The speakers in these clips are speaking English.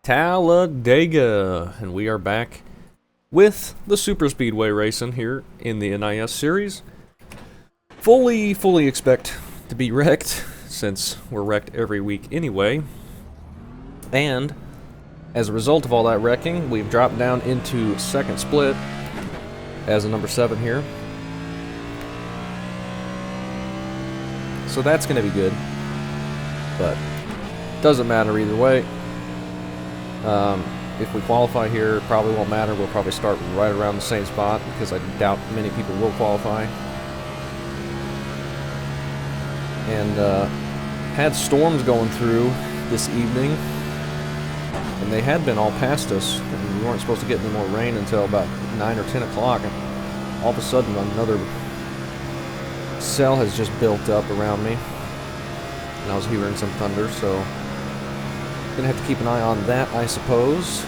Talladega, and we are back with the superspeedway racing here in the NIS series. Fully expect to be wrecked, since we're wrecked every week anyway. And as a result of all that wrecking, we've dropped down into second split as a number 7 here. So that's going to be good, but doesn't matter either way. If we qualify here, it probably won't matter. We'll probably start right around the same spot because I doubt many people will qualify. And had storms going through this evening, and they had been all past us. And we weren't supposed to get any more rain until about 9 or 10 o'clock, and all of a sudden another cell has just built up around me, and I was hearing some thunder, so gonna have to keep an eye on that, I suppose.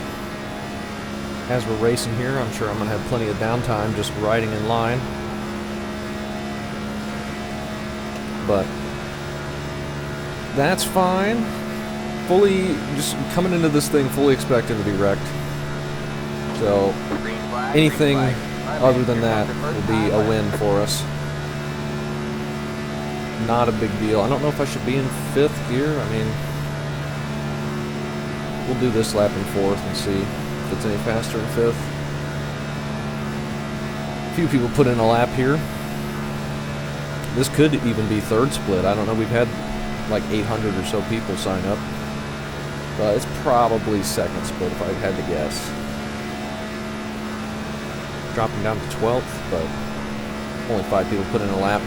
As we're racing here, I'm sure I'm gonna have plenty of downtime just riding in line. But that's fine. Just coming into this thing fully expecting to be wrecked. So anything other than that will be a win for us. Not a big deal. I don't know if I should be in 5th gear. I mean, we'll do this lap in 4th and see if it's any faster in 5th. A few people put in a lap here. This could even be 3rd split. I don't know. We've had like 800 or so people sign up. But it's probably 2nd split if I had to guess. Dropping down to 12th, but only 5 people put in a lap.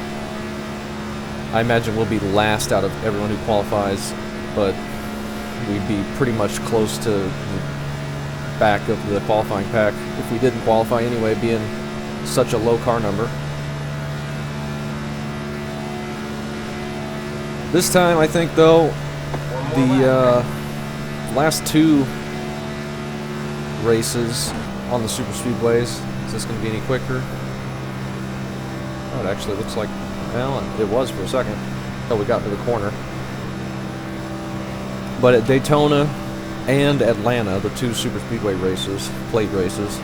I imagine we'll be last out of everyone who qualifies, but we'd be pretty much close to the back of the qualifying pack if we didn't qualify anyway, being such a low car number. This time, I think, though, the last 2 races on the super speedways, is this going to be any quicker? Oh, it actually looks like, well, it was for a second until we got to the corner. But at Daytona and Atlanta, the 2 superspeedway races, plate races,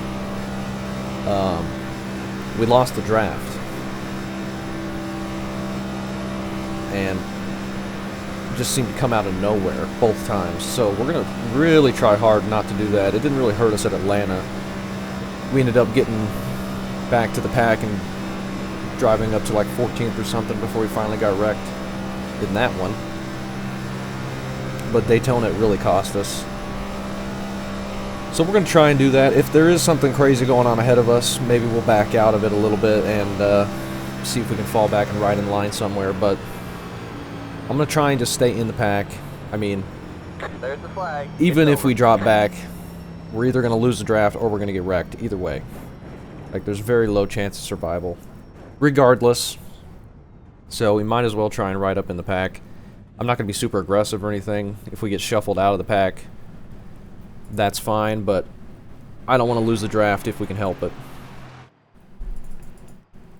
we lost the draft. And just seemed to come out of nowhere both times. So we're going to really try hard not to do that. It didn't really hurt us at Atlanta. We ended up getting back to the pack and driving up to like 14th or something before we finally got wrecked in that one. But Daytona, it really cost us. So we're going to try and do that. If there is something crazy going on ahead of us, maybe we'll back out of it a little bit and see if we can fall back and ride in line somewhere. But I'm going to try and just stay in the pack. I mean, there's the flag. Even if we drop back, we're either going to lose the draft or we're going to get wrecked. Either way. Like, there's very low chance of survival. Regardless. So we might as well try and ride up in the pack. I'm not going to be super aggressive or anything. If we get shuffled out of the pack, that's fine, but I don't want to lose the draft if we can help it.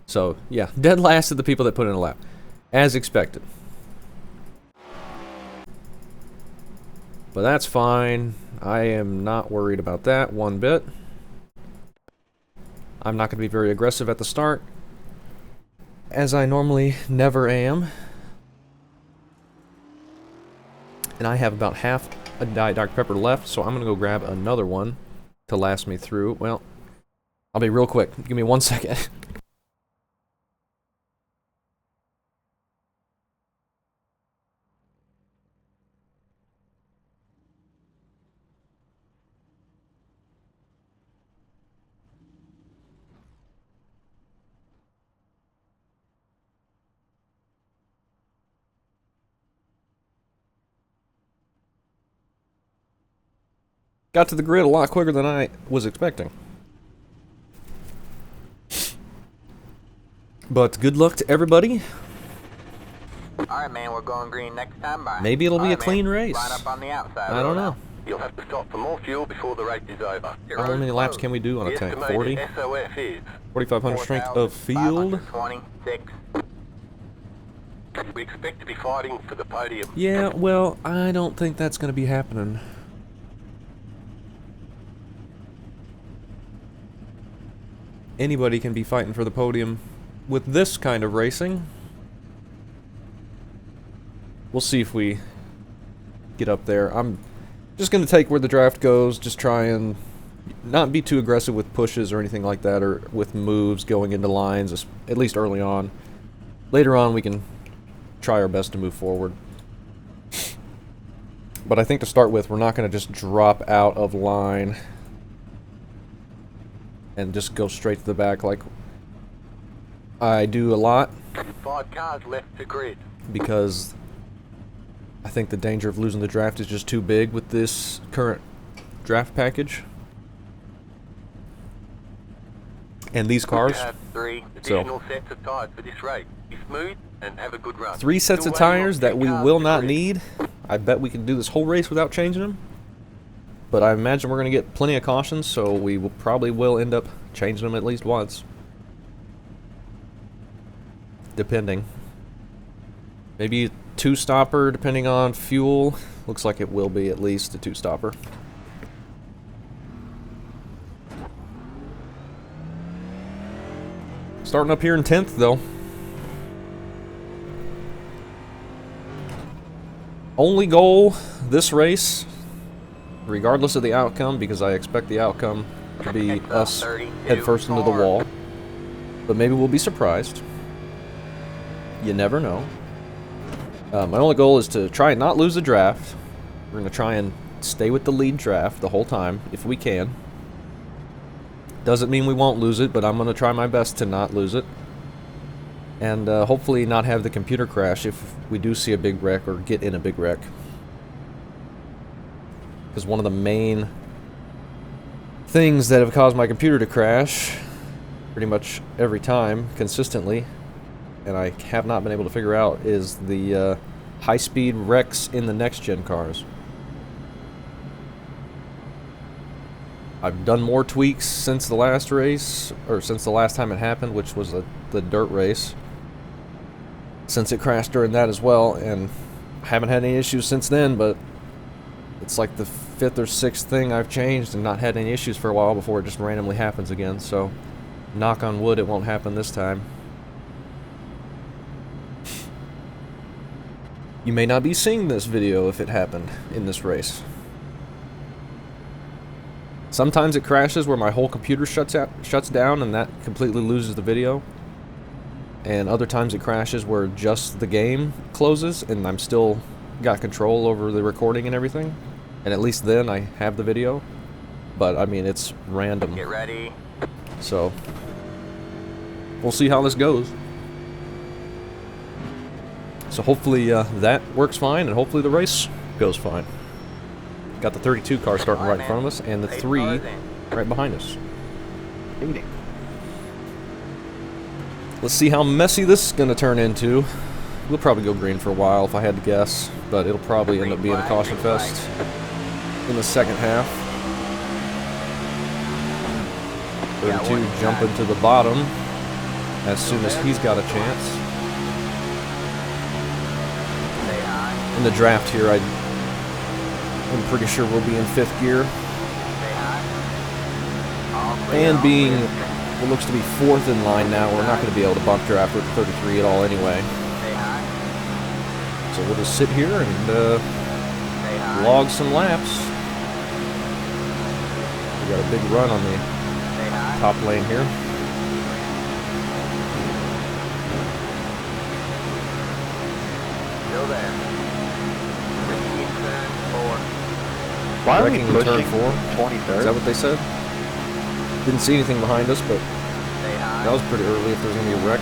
So, yeah, dead last of the people that put in a lap. As expected. But that's fine. I am not worried about that one bit. I'm not going to be very aggressive at the start, as I normally never am. And I have about half a Diet Dr. Pepper left, so I'm going to go grab another one to last me through. Well, I'll be real quick. Give me 1 second. Got to the grid a lot quicker than I was expecting. But good luck to everybody. Alright, man, we're going green next time. Bye. Maybe it'll be a clean race. Line up on the outside. I don't know. You'll have to stop for more fuel before the race is over. How many laps can we do on a tank? 40? SOF is 4,500 strength of field. 526. We expect to be fighting for the podium. Yeah, well, I don't think that's going to be happening. anybody can be fighting for the podium with this kind of racing. We'll see if we get up there. I'm just going to take where the draft goes, just try and not be too aggressive with pushes or anything like that, or with moves going into lines, at least early on. Later on, we can try our best to move forward. But I think to start with, we're not going to just drop out of line and just go straight to the back like I do a lot. 5 cars left to grid. Because I think the danger of losing the draft is just too big with this current draft package. And these cars. You have 3 additional sets of tires for this race. Be smooth and have a good run. 3 sets of tires that we will not need. I bet we can do this whole race without changing them. But I imagine we're going to get plenty of cautions, so we will probably end up changing them at least once. Depending. Maybe a 2-stopper depending on fuel. Looks like it will be at least a 2-stopper. Starting up here in 10th though. Only goal this race, regardless of the outcome, because I expect the outcome to be us head first into the wall. But maybe we'll be surprised. You never know. My only goal is to try and not lose the draft. We're going to try and stay with the lead draft the whole time, if we can. Doesn't mean we won't lose it, but I'm going to try my best to not lose it. And hopefully not have the computer crash if we do see a big wreck or get in a big wreck. Because one of the main things that have caused my computer to crash pretty much every time, consistently, and I have not been able to figure out, is the high-speed wrecks in the next-gen cars. I've done more tweaks since the last race, or since the last time it happened, which was the dirt race. Since it crashed during that as well, and I haven't had any issues since then, but it's like the 5th or 6th thing I've changed and not had any issues for a while before it just randomly happens again, so knock on wood it won't happen this time. You may not be seeing this video if it happened in this race. Sometimes it crashes where my whole computer shuts down and that completely loses the video. And other times it crashes where just the game closes and I'm still got control over the recording and everything. And at least then I have the video. But I mean, it's random. Get ready. So we'll see how this goes. So hopefully that works fine, and hopefully the race goes fine. Got the 32 car starting right in front of us, and the 3 right behind us. Let's see how messy this is going to turn into. We'll probably go green for a while if I had to guess, but it'll probably end up being a caution fest in the second half. 32 jumping to the bottom as soon as he's got a chance. In the draft here, I'm pretty sure we'll be in 5th gear. And being what looks to be 4th in line now, we're not going to be able to bump draft with the 33 at all anyway. So we'll just sit here and log some laps. We got a big run on the top lane here. Still there. Why are we Wrecking in turn pushing 4. 23rd? Is that what they said? Didn't see anything behind us, but that was pretty early if there's going to be a wreck.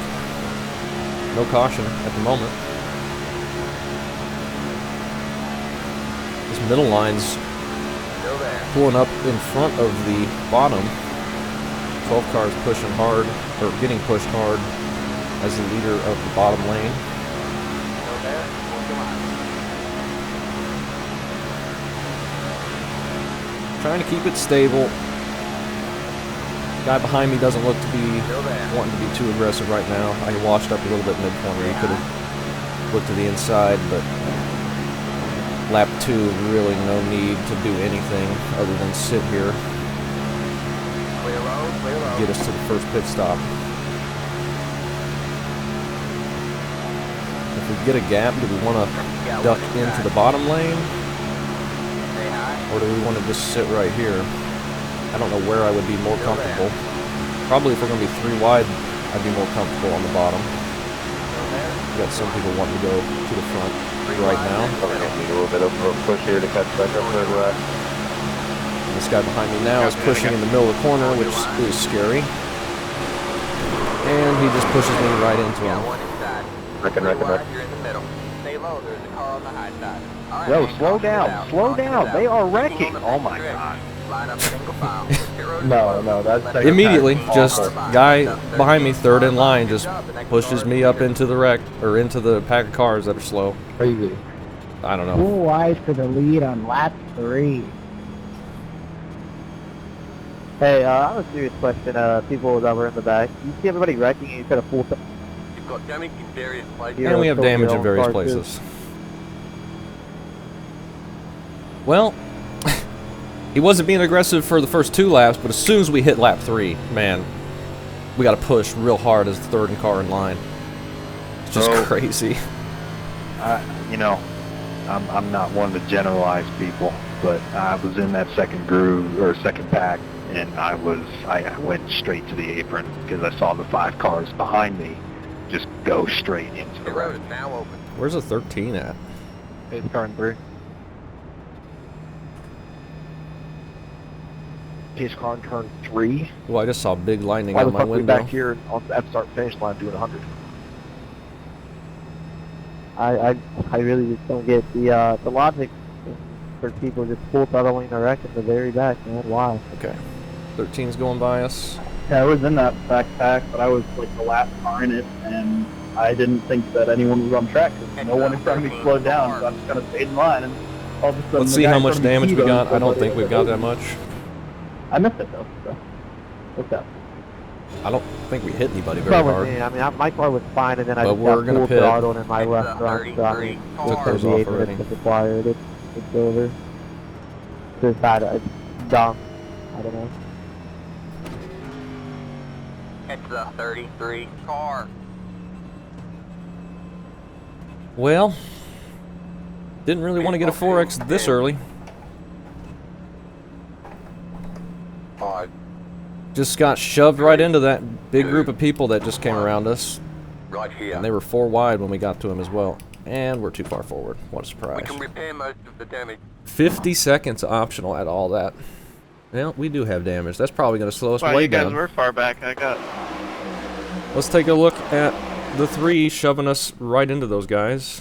No caution at the moment. This middle line's pulling up in front of the bottom. 12 cars pushing hard, or getting pushed hard as the leader of the bottom lane. Trying to keep it stable. Guy behind me doesn't look to be wanting to be too aggressive right now. I washed up a little bit mid-corner. He could have looked to the inside, but lap 2, really no need to do anything other than sit here. Clear low, clear low. get us to the first pit stop. If we get a gap, do we want to duck into the bottom lane? Say hi. Or do we want to just sit right here? I don't know where I would be more comfortable. Probably if we're going to be 3 wide, I'd be more comfortable on the bottom. We got some people wanting to go to the front right now. Probably gonna need a little bit of a push here to catch back up where we're at. This guy behind me now is pushing in the middle of the corner, which is scary. And he just pushes me right into him. One inside. Reckon. You're in the middle. Stay low, there's a car on the high side. All right, Yo, man, slow caution down, it out, slow caution it down. out. They are Keep wrecking. on the Oh my stretch. god. Line up single file. No, that's Immediately, just guy behind me, third in line, just pushes me up into the wreck, or into the pack of cars that are slow. crazy. I don't know. 4 wide for the lead on lap 3. Hey, I have a serious question. People that were in the back. You see everybody wrecking and you could have full time. You've got damage in various places. Yeah, And we have still damage your in own various car, too. places. Well, he wasn't being aggressive for the first 2 laps, but as soon as we hit lap 3, man, we got to push real hard as the third car in line. It's just Oh. crazy. You know, I'm not one to generalize people, but I was in that second groove or second pack, and I went straight to the apron because I saw the 5 cars behind me just go straight into The the road road. is now open. Where's the 13 at? It's car in 3. Pace car in turn 3. Well, I just saw big lightning Why out the my fuck are we window. back here on the start finish line doing 100? I really just don't get the logic for people just full throttling the wreck in the very back, man. Why? Okay. 13's going by us. Yeah, I was in that backpack, but I was like the last car in it, and I didn't think that anyone was on track because no one in front of me slowed down, so I just kind of stayed in line. And all of a sudden, Let's the see guy how in much front of me damage we T-boned got. I don't somebody. think we've got that much. I missed it though. So. What's up? I don't think we hit anybody very Problem hard. with me, I mean, my car was fine, and then I But just we're got gonna full pit. throttled in my It's left a front, so I mean, 33 just car. the 8 already. minutes is required. It's over. Just bad. It's dumb. I don't know. It's the 33 car. Well, didn't really want to get a 4X this early. 5, Just got shoved right into that big group of people that just came around us. right here. And they were 4 wide when we got to him as well. And we're too far forward. What a We surprise. can repair most of the damage. 50 seconds optional at all that. Well, we do have damage. That's probably going to slow us Wow, way you guys down. were far back. I got. Let's take a look at the 3 shoving us right into those guys.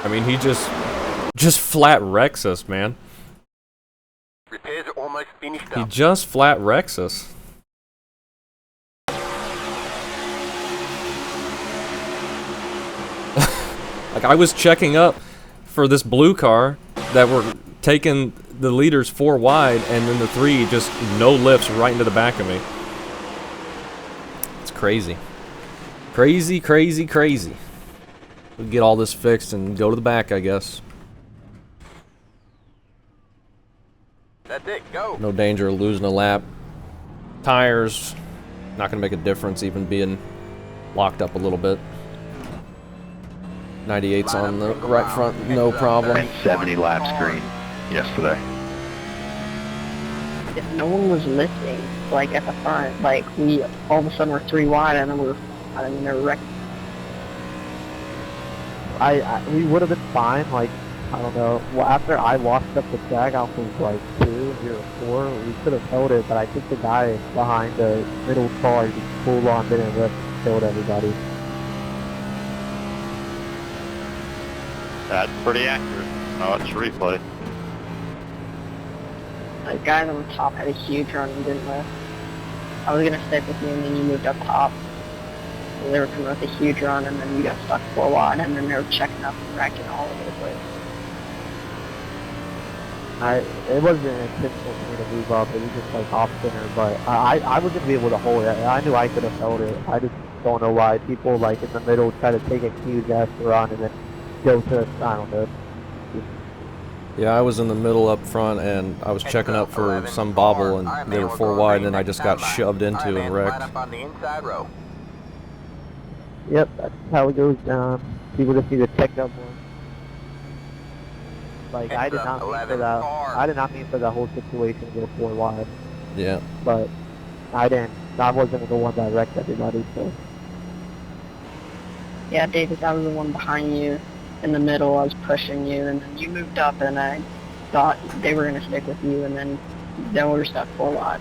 I mean, he just flat wrecks us, man. Repairs are almost finished He up. just flat wrecks us. Like, I was checking up for this blue car that were taking the leaders 4 wide, and then the 3 just no lifts right into the back of me. It's crazy. Crazy, crazy, crazy. We'll get all this fixed and go to the back, I guess. That's it, go. No danger of losing a lap. Tires, not going to make a difference even being locked up a little bit. 98's on the right front, no problem. And 70 laps green yesterday. If no one was missing, like at the front, like we all of a sudden we're 3 wide and then they're wrecked. We would have been fine, like, I don't know. Well, after I washed up the track, I was like 204. We could have held it, but I think the guy behind the middle car just pulled on, didn't lift, killed everybody. That's pretty accurate. Oh, it's replay. The guy on the top had a huge run and didn't lift. I was gonna stick with you and then you moved up top. So they were coming with a huge run and then you got stuck 4 wide and then they were checking up and wrecking all over the place. It wasn't intentional for me to move up, it was just like off center, but I was gonna be able to hold it. I knew I could have held it. I just don't know why people like in the middle try to take a huge ass run and then go to, I don't know. Yeah, I was in the middle up front, and I was checking up for some bobble, and they were 4 wide, and I just got shoved into and wrecked. Line up on the inside row. Yep, that's how it goes down. People just need to check up one. Like, I did not mean for that. I did not mean for that whole situation to go 4 wide. Yeah. But I didn't. I wasn't the one that wrecked everybody, so. Yeah, Davis, I was the one behind you in the middle. I was pushing you, and then you moved up, and I thought they were going to stick with you, and then we were stuck 4 wide.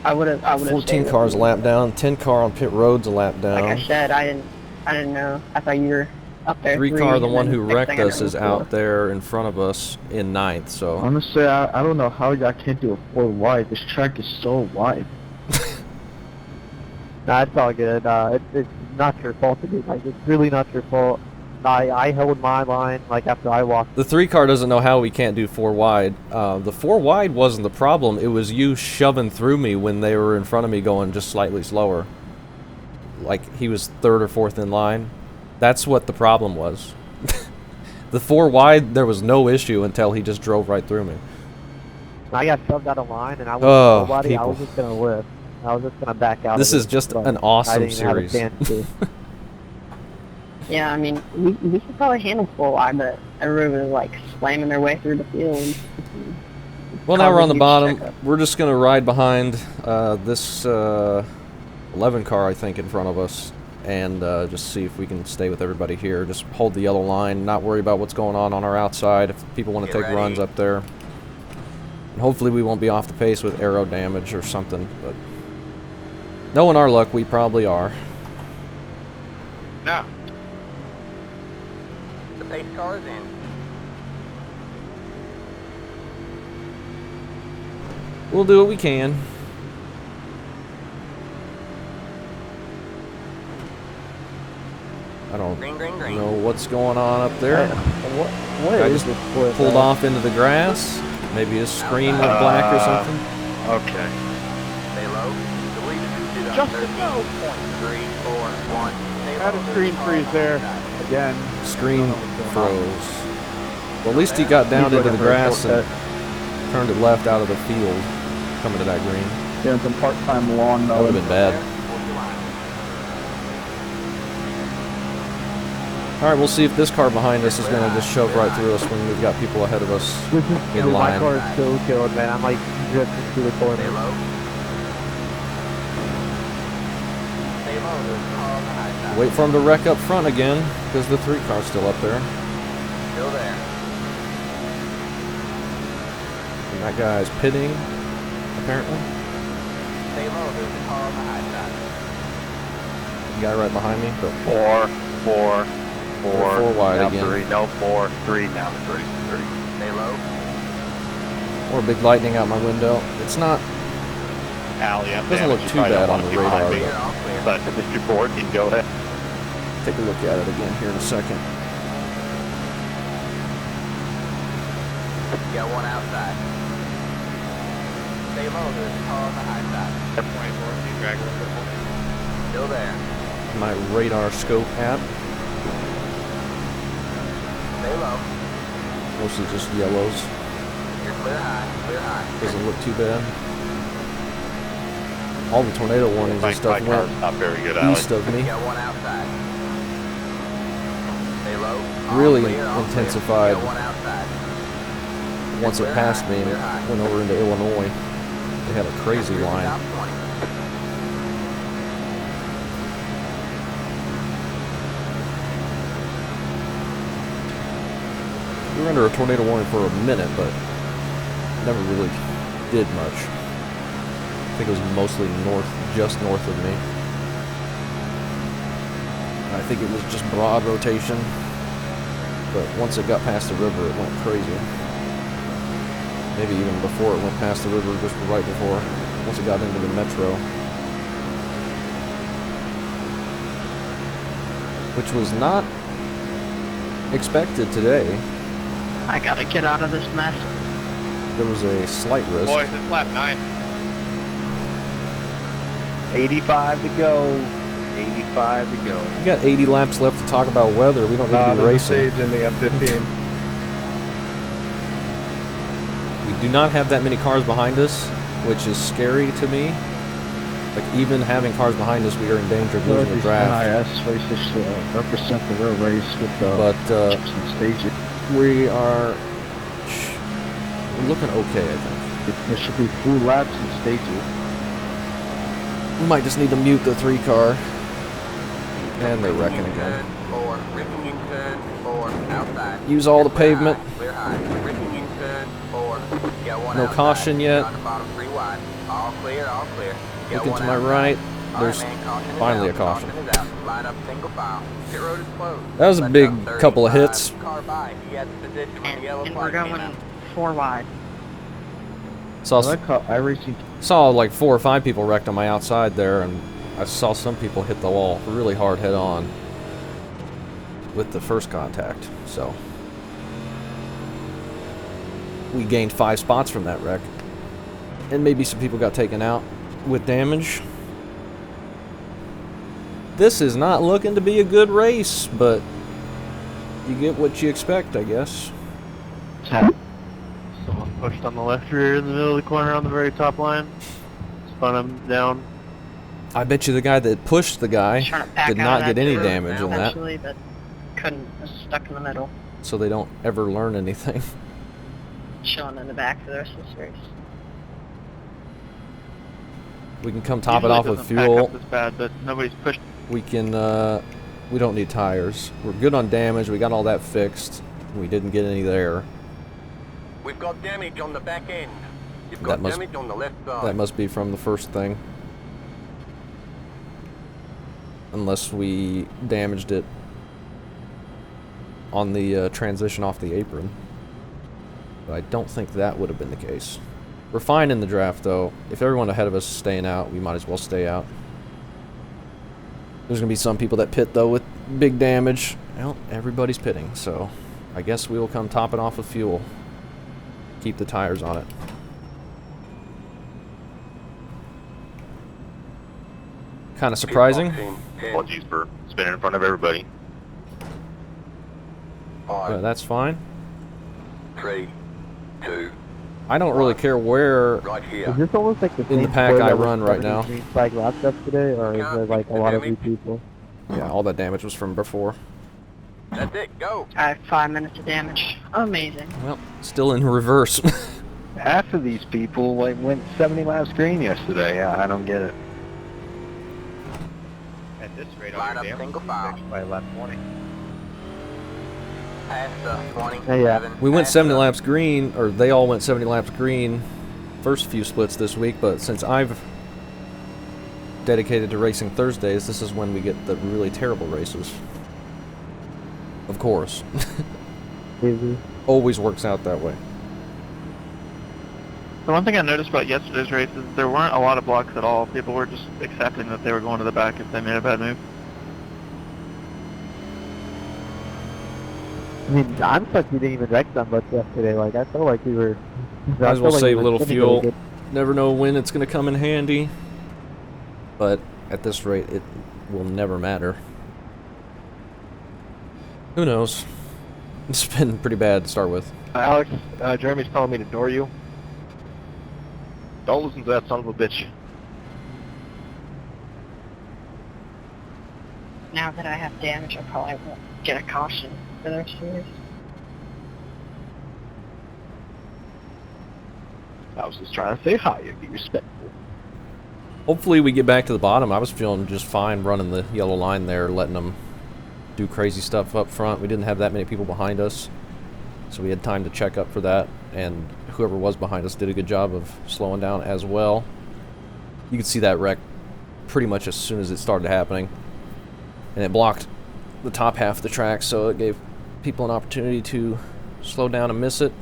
I would have 14 cars a lap down, 10 car on pit roads a lap down. Like I said, I didn't know. I thought you were up there. 3 car, the and one then who next wrecked thing I us, know, is 4. out there in front of us in 9th, so. Honestly, I don't know how y'all can't do a 4 wide. This track is so wide. Nah, it's all good. It's not your fault, dude. Like, it's really not your fault. I held my line, like, after I walked. The 3 car doesn't know how we can't do 4 wide. The 4 wide wasn't the problem. It was you shoving through me when they were in front of me going just slightly slower. Like, he was 3rd or 4th in line. That's what the problem was. The 4 wide, there was no issue until he just drove right through me. I got shoved out of line, and I was nobody. I was just going to lift. I was just going to back out. This is just an awesome series. Yeah, I mean, we could probably handle 4 wide, but everybody was like slamming their way through the field. Well, now we're on the bottom. We're just going to ride behind this 11 car, I think, in front of us, and just see if we can stay with everybody here. Just hold the yellow line, not worry about what's going on our outside if people want to take runs up there. And hopefully we won't be off the pace with aero damage or something, but knowing our luck, we probably are. No. The pace car is in. We'll do what we can. I don't know what's going on up there. What I is just this split, pulled off into the grass. Maybe his screen went black or something. Okay. Stay low. The lead is Just on a no. 13.341. Stay Had low. a screen freeze there again. Screen froze. Well, at least he got down into the grass and turned it left out of the field, coming to that green. Doing some part-time lawn That would have been bad. Alright, we'll see if this car behind us is going to just shove right through us when we've got people ahead of us in My line. car is so killed, man. I'm like drifting through the corner. Stay low. Stay low. There's a car on the high side. Wait for him to wreck up front again, because the 3 car's still up there. Still there. And that guy's pitting, apparently. Stay low. There's a car on the high side. The guy right behind me. But 4 wide now again. 3, no 4, 3, now 3. Stay low. Or big lightning out my window. It's not, Alley up. doesn't look too bad on the radar, Clear, but all clear. But if Mr. Ford can go ahead. take a look at it again here in a second. You got one outside. Stay low. There's a car on the high side. Still there. My radar scope app, Stay low. mostly just yellows. You're clear high. Clear high. Doesn't look too bad. All the tornado warnings My and stuff car's went not very good, Alley. east of me. You got one outside. Stay low. All Really clear, all clear. intensified You got one outside. once it passed me and it went over into Illinois. They had a crazy line. Top 20. We were under a tornado warning for a minute, but never really did much. I think it was mostly north, just north of me. I think it was just broad rotation, but once it got past the river, it went crazy. Maybe even before it went past the river, just right before, once it got into the metro. Which was not expected today. I gotta get out of this mess. There was a slight risk. Boys, it's lap 9. 85 to go. 85 to go. We got 80 laps left to talk about weather. We don't need to be There's a racing. stage in the F15. We do not have that many cars behind us, which is scary to me. Like, even having cars behind us, we are in danger of losing the draft. NIS races represent the real race with the But chips and stages. we're looking okay, I think. There should be full laps and stages. We might just need to mute the 3 car. And they're wrecking again. Turn 4, braking in turn 4, outside. Use all the Clear pavement. high, clear high, braking in turn 4. Got one No outside. caution yet. On the bottom 3 wide. All clear, all clear. Got Looking one to my outside. right. All There's right, man, caution is finally out. a caution. Is out. Line up single file. Pit road is closed. That was a Left big out couple of 35. hits. Car by. He had the position when the yellow And flag we're came going out. 4 wide. Saw, I call iRacing. saw like 4 or 5 people wrecked on my outside there, and I saw some people hit the wall really hard head on with the first contact. So we gained 5 spots from that wreck, and maybe some people got taken out with damage. This is not looking to be a good race, but you get what you expect, I guess. Someone pushed on the left rear in the middle of the corner on the very top line. Spun him down. I bet you the guy that pushed the guy Trying to back did out not of get that any curve damage in that, eventually, but couldn't. Was stuck in the middle, so they don't ever learn anything. chilling in the back for the rest of this race. We can come top it Usually off with doesn't pack fuel. up this bad, but nobody's pushed. We can, we don't need tires. We're good on damage. We got all that fixed. We didn't get any there. We've got damage on the back end. You've That got must- damage on the left side. That must be from the first thing. Unless we damaged it on the transition off the apron. But I don't think that would have been the case. We're fine in the draft, though. If everyone ahead of us is staying out, we might as well stay out. There's going to be some people that pit, though, with big damage. Well, everybody's pitting, so I guess we will come top it off with fuel. Keep the tires on it. Kind of surprising. Apologies for spinning in front of everybody. 5, That's fine. 3, 2, I don't really care where right here. Is this almost like the in the same pack split I that was run right 70 now. green flag laps yesterday, or is there like a lot of new people? Yeah, all that damage was from before. That's it, go. I have 5 minutes of damage. Amazing. Well, still in reverse. Half of these people went 70 laps green yesterday. I don't get it. At this rate, all Line your up damage single will be file. fixed by lap 20. Past the 20. Hey, yeah. 7, We went past 70 the- laps green, or they all went 70 laps green first few splits this week, but since I've dedicated to racing Thursdays, this is when we get the really terrible races. Of course. Easy. Always works out that way. The one thing I noticed about yesterday's race is there weren't a lot of blocks at all. People were just accepting that they were going to the back if they made a bad move. I mean, I'm surprised we didn't even wreck them much yesterday. Like, I felt like we were. Might as well save a little spinning fuel. really good. Never know when it's going to come in handy, but at this rate, it will never matter. Who knows? It's been pretty bad to start with. Alex, Jeremy's telling me to ignore you. Don't listen to that son of a bitch. Now that I have damage, I probably won't get a caution for the rest of the race. I was just trying to say hi and be respectful. Hopefully we get back to the bottom. I was feeling just fine running the yellow line there, letting them do crazy stuff up front. We didn't have that many people behind us, so we had time to check up for that, and whoever was behind us did a good job of slowing down as well. You could see that wreck pretty much as soon as it started happening, and it blocked the top half of the track, so it gave people an opportunity to slow down and miss it.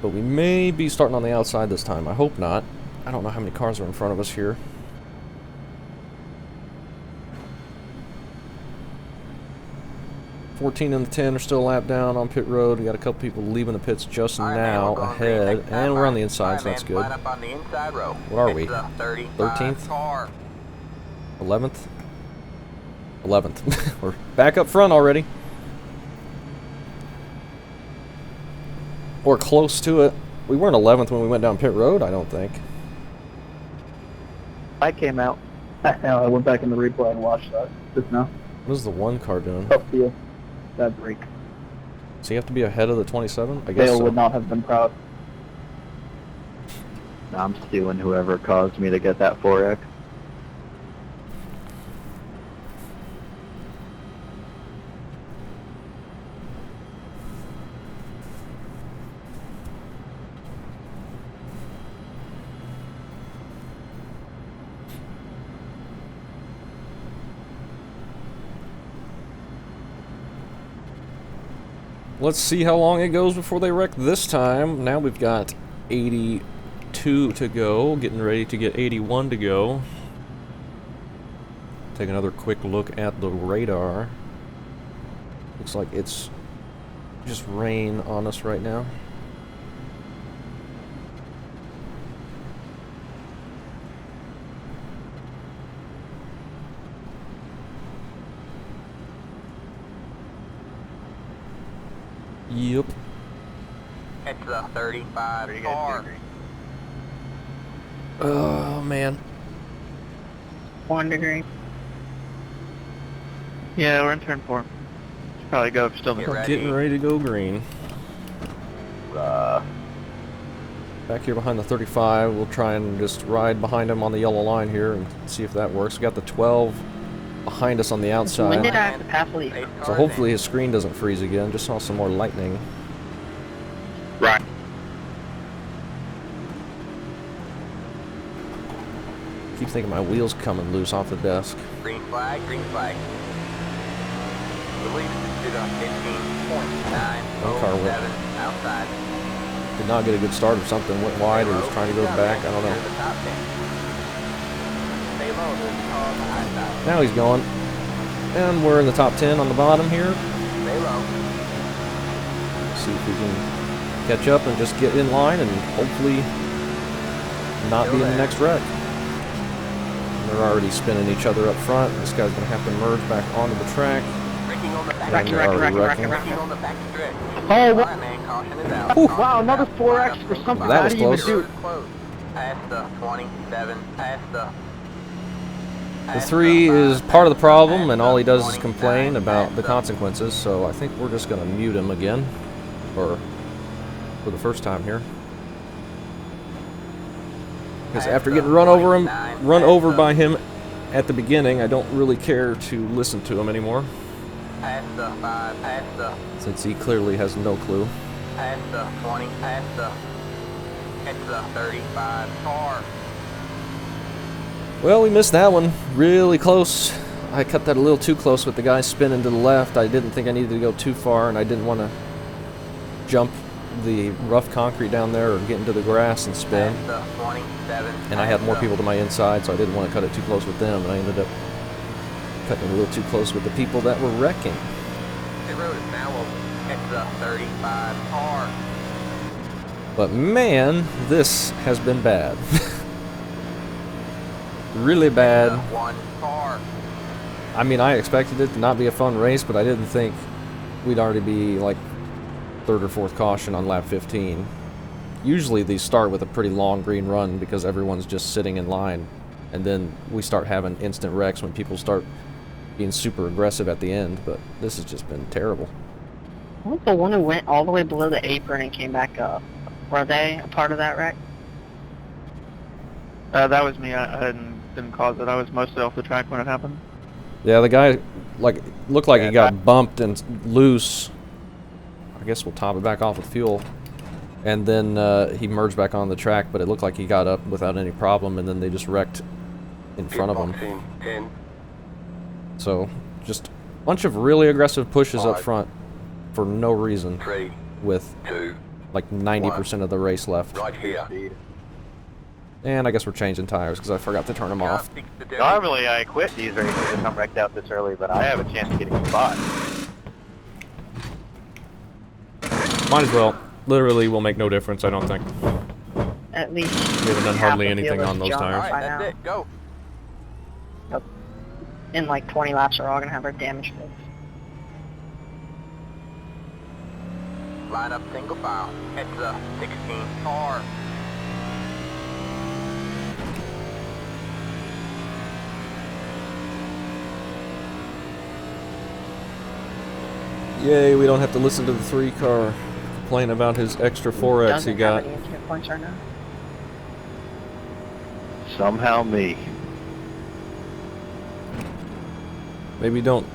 But we may be starting on the outside this time. I hope not. I don't know how many cars are in front of us here. $14 and the 10 are still a lap down on pit road. We got a couple people leaving the pits just All right, now man, we're going green ahead, next time. and we're on the All inside, right, so that's man, good. line up on the inside row. What are we? It's a 35 13th? car. 11th? 11th. We're back up front already. or close to it. We weren't 11th when we went down pit road, I don't think. I came out. I went back in the replay and watched that just now. What is the 1 car doing? Tough deal. Bad break. So you have to be ahead of the 27? I guess Dale so. would not have been proud. I'm stealing whoever caused me to get that 4X. Let's see how long it goes before they wreck this time. Now we've got 82 to go, getting ready to get 81 to go. Take another quick look at the radar. Looks like it's just rain on us right now. Yep. It's the 35 car. Oh, man. 1 degree. Yeah, we're in turn 4. Should probably go if still Get the ready. Getting ready to go green. Back here behind the 35, we'll try and just ride behind him on the yellow line here and see if that works. We got the 12 behind us on the When outside. did I have to pass leave? So hopefully his screen doesn't freeze again. Just saw some more lightning. Right. Keep thinking my wheel's coming loose off the desk. Green flag, green flag. Release to the 15.907 outside. Did not get a good start or something. Went wide or was trying to go back. I don't know. Stay low, there's a car behind that. Now he's going. And we're in the top 10 on the bottom here. Stay low. See if we can catch up and just get in line and hopefully not be in the next wreck. They're already spinning each other up front. This guy's going to have to merge back onto the track. Braking on the back. And they're already wrecking. Braking on the back stretch. Oh, All what? right, man, caution is out. Ooh, wow, another 4X for something That I was didn't even close. do. Close. Past the 27. Past the... The 3 is part of the problem, and all he does is complain about the consequences, so I think we're just going to mute him again. Or for the first time here. Because after getting run over by him at the beginning, I don't really care to listen to him anymore. Past the 5. Past the... Since he clearly has no clue. Past the 20. Past the... It's the 35 car. Well, we missed that one. Really close. I cut that a little too close with the guy spinning to the left. I didn't think I needed to go too far, and I didn't want to jump the rough concrete down there or get into the grass and spin. Past the 27. And I had more people to my inside, so I didn't want to cut it too close with them, and I ended up cutting it a little too close with the people that were wrecking. The road is now open. It's the 35 car. But man, this has been bad. Really bad. The 1 car. I mean, I expected it to not be a fun race, but I didn't think we'd already be like 3rd or 4th caution on lap 15. Usually these start with a pretty long green run because everyone's just sitting in line, and then we start having instant wrecks when people start being super aggressive at the end, but this has just been terrible. What was the one who went all the way below the apron and came back up? Were they a part of that wreck? That was me. I didn't cause it. I was mostly off the track when it happened. Yeah, the guy looked like he got bumped and loose. I guess we'll top it back off with fuel. And then he merged back on the track, but it looked like he got up without any problem, and then they just wrecked in front of him. 10. So, just a bunch of really aggressive pushes up 5, front for no reason 3, with 2, like 90% of the race left. right here. And I guess we're changing tires because I forgot to turn them off. Normally I quit these races if I'm wrecked out this early, but I have a chance of getting a spot. Might as well. Literally will make no difference, I don't think. At least. We haven't done half hardly the anything field on is those jumped tires. Alright, by that's now. it. Go. In like 20 laps, we're all gonna have our damage fixed. line up single file. It's the 16 car. Yay, we don't have to listen to the 3-car complain about his extra 4X he got. Doesn't have any infinite points right now. Somehow me. Maybe don't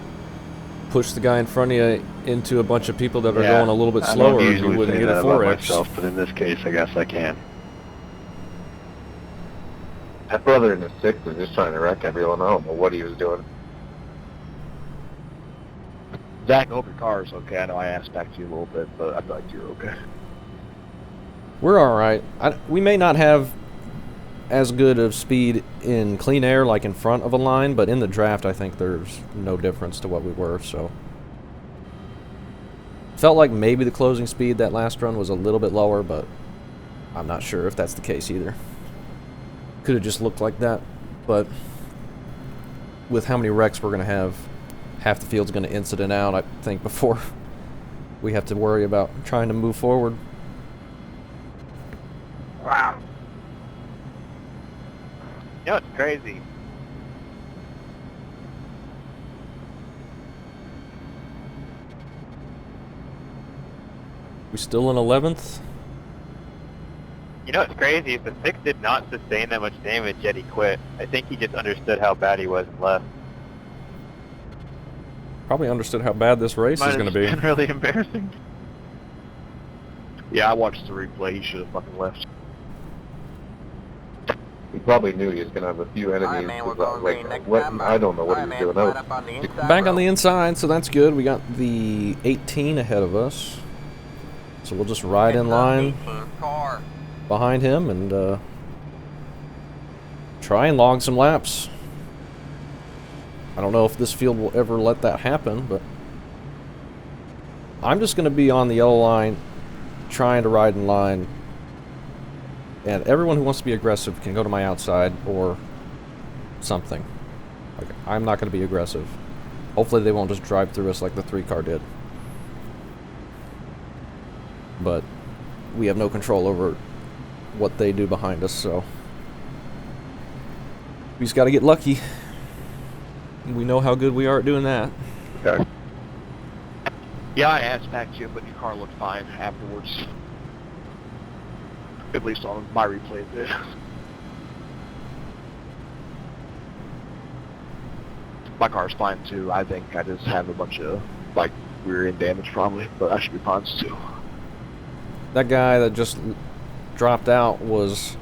push the guy in front of you into a bunch of people that are Yeah, going a little bit I slower, don't and usually you wouldn't say get a that about 4X. myself, but in this case, I guess I can. That brother in the 6 was just trying to wreck everyone. I don't know what he was doing. Zach, I hope your car is okay. I know I asked back to you a little bit, but I feel like you're okay. We're all right. We may not have as good of speed in clean air, like in front of a line, but in the draft, I think there's no difference to what we were, so. Felt like maybe the closing speed that last run was a little bit lower, but I'm not sure if that's the case either. Could have just looked like that, but with how many wrecks we're going to have, half the field's going to incident out, I think, before we have to worry about trying to move forward. Wow. You know, it's crazy. We still in 11th? You know, it's crazy. If the 6 did not sustain that much damage, yet he quit. I think he just understood how bad he was and left. Probably understood how bad this race is going to be. It's been really embarrassing. Yeah, I watched the replay. He should have fucking left. He probably knew he was going to have a few enemies. Alright, man, we're going like, green next what, time. I don't know what Alright, he was man, doing. line up on the inside Back on row. the inside, so that's good. We got the 18 ahead of us. So we'll just ride in line 18 car. behind him and try and log some laps. I don't know if this field will ever let that happen, but I'm just going to be on the yellow line trying to ride in line. And everyone who wants to be aggressive can go to my outside or something. Like, I'm not going to be aggressive. Hopefully they won't just drive through us like the 3-car did. But we have no control over what they do behind us, so we just got to get lucky. We know how good we are at doing that. Okay. Yeah, I asked back to you, but your car looked fine afterwards. At least on my replay it did. My car's fine too. I think I just have a bunch of, like, rear end damage probably, but I should be fine too. That guy that just dropped out was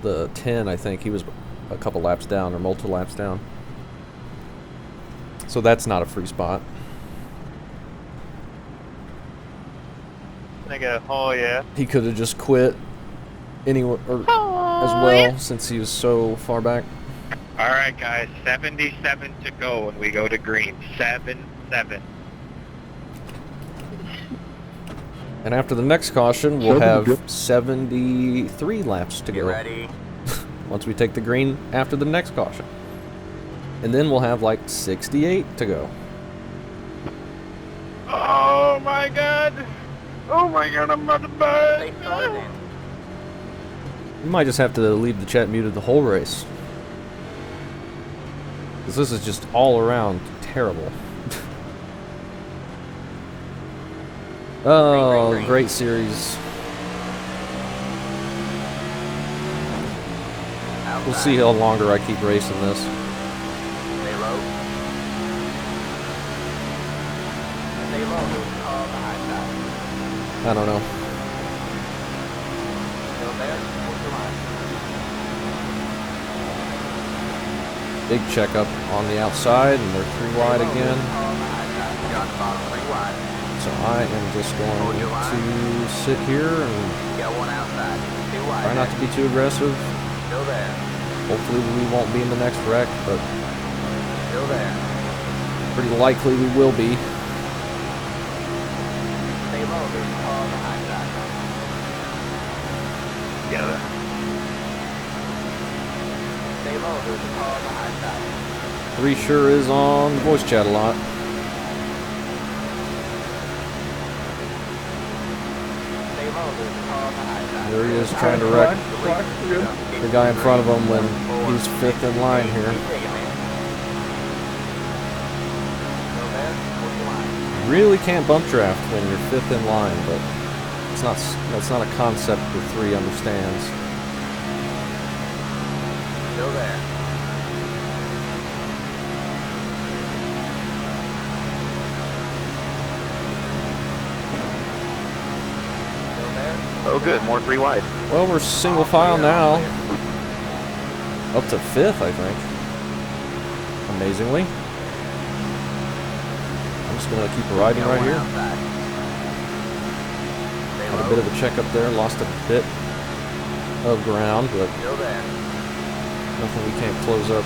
the 10, I think. He was a couple laps down or multiple laps down. So that's not a free spot. I go, oh yeah. He could have just quit anywhere as well since he was so far back. All right, guys, 77 to go when we go to green. 7-7. And after the next caution, we'll have 73 laps to Get go. ready. Once we take the green after the next caution. And then we'll have like 68 to go. Oh my God! Oh my God! I'm about to Stay burn. started in. We might just have to leave the chat muted the whole race. Because this is just all around terrible. Oh, green. great series. Outside. We'll see how longer I keep racing this. Stay low. Stay low. Car behind that. I don't know. Still there. Hold your line. Big checkup on the outside, and they're 3 wide again. Car behind that. You're on the bottom 3 wide. So I am just going to sit here and Got one outside. 2 wide. try not to be too aggressive. Still there. Hopefully we won't be in the next wreck, but Still there. pretty likely we will be. Stay low. There's a car behind that. Yeah. Stay low. There's a car behind that. 3 sure is on the voice chat a lot. There he is trying to wreck the guy in front of him when he's 5th in line here. Really can't bump draft when you're 5th in line, but that's not a concept that 3 understands. Still there. Oh, good. More 3 wide. Well, we're single file now. Up to 5th, I think. Amazingly. I'm just going to keep riding right here. Had a bit of a check up there. Lost a bit of ground, but nothing we can't close up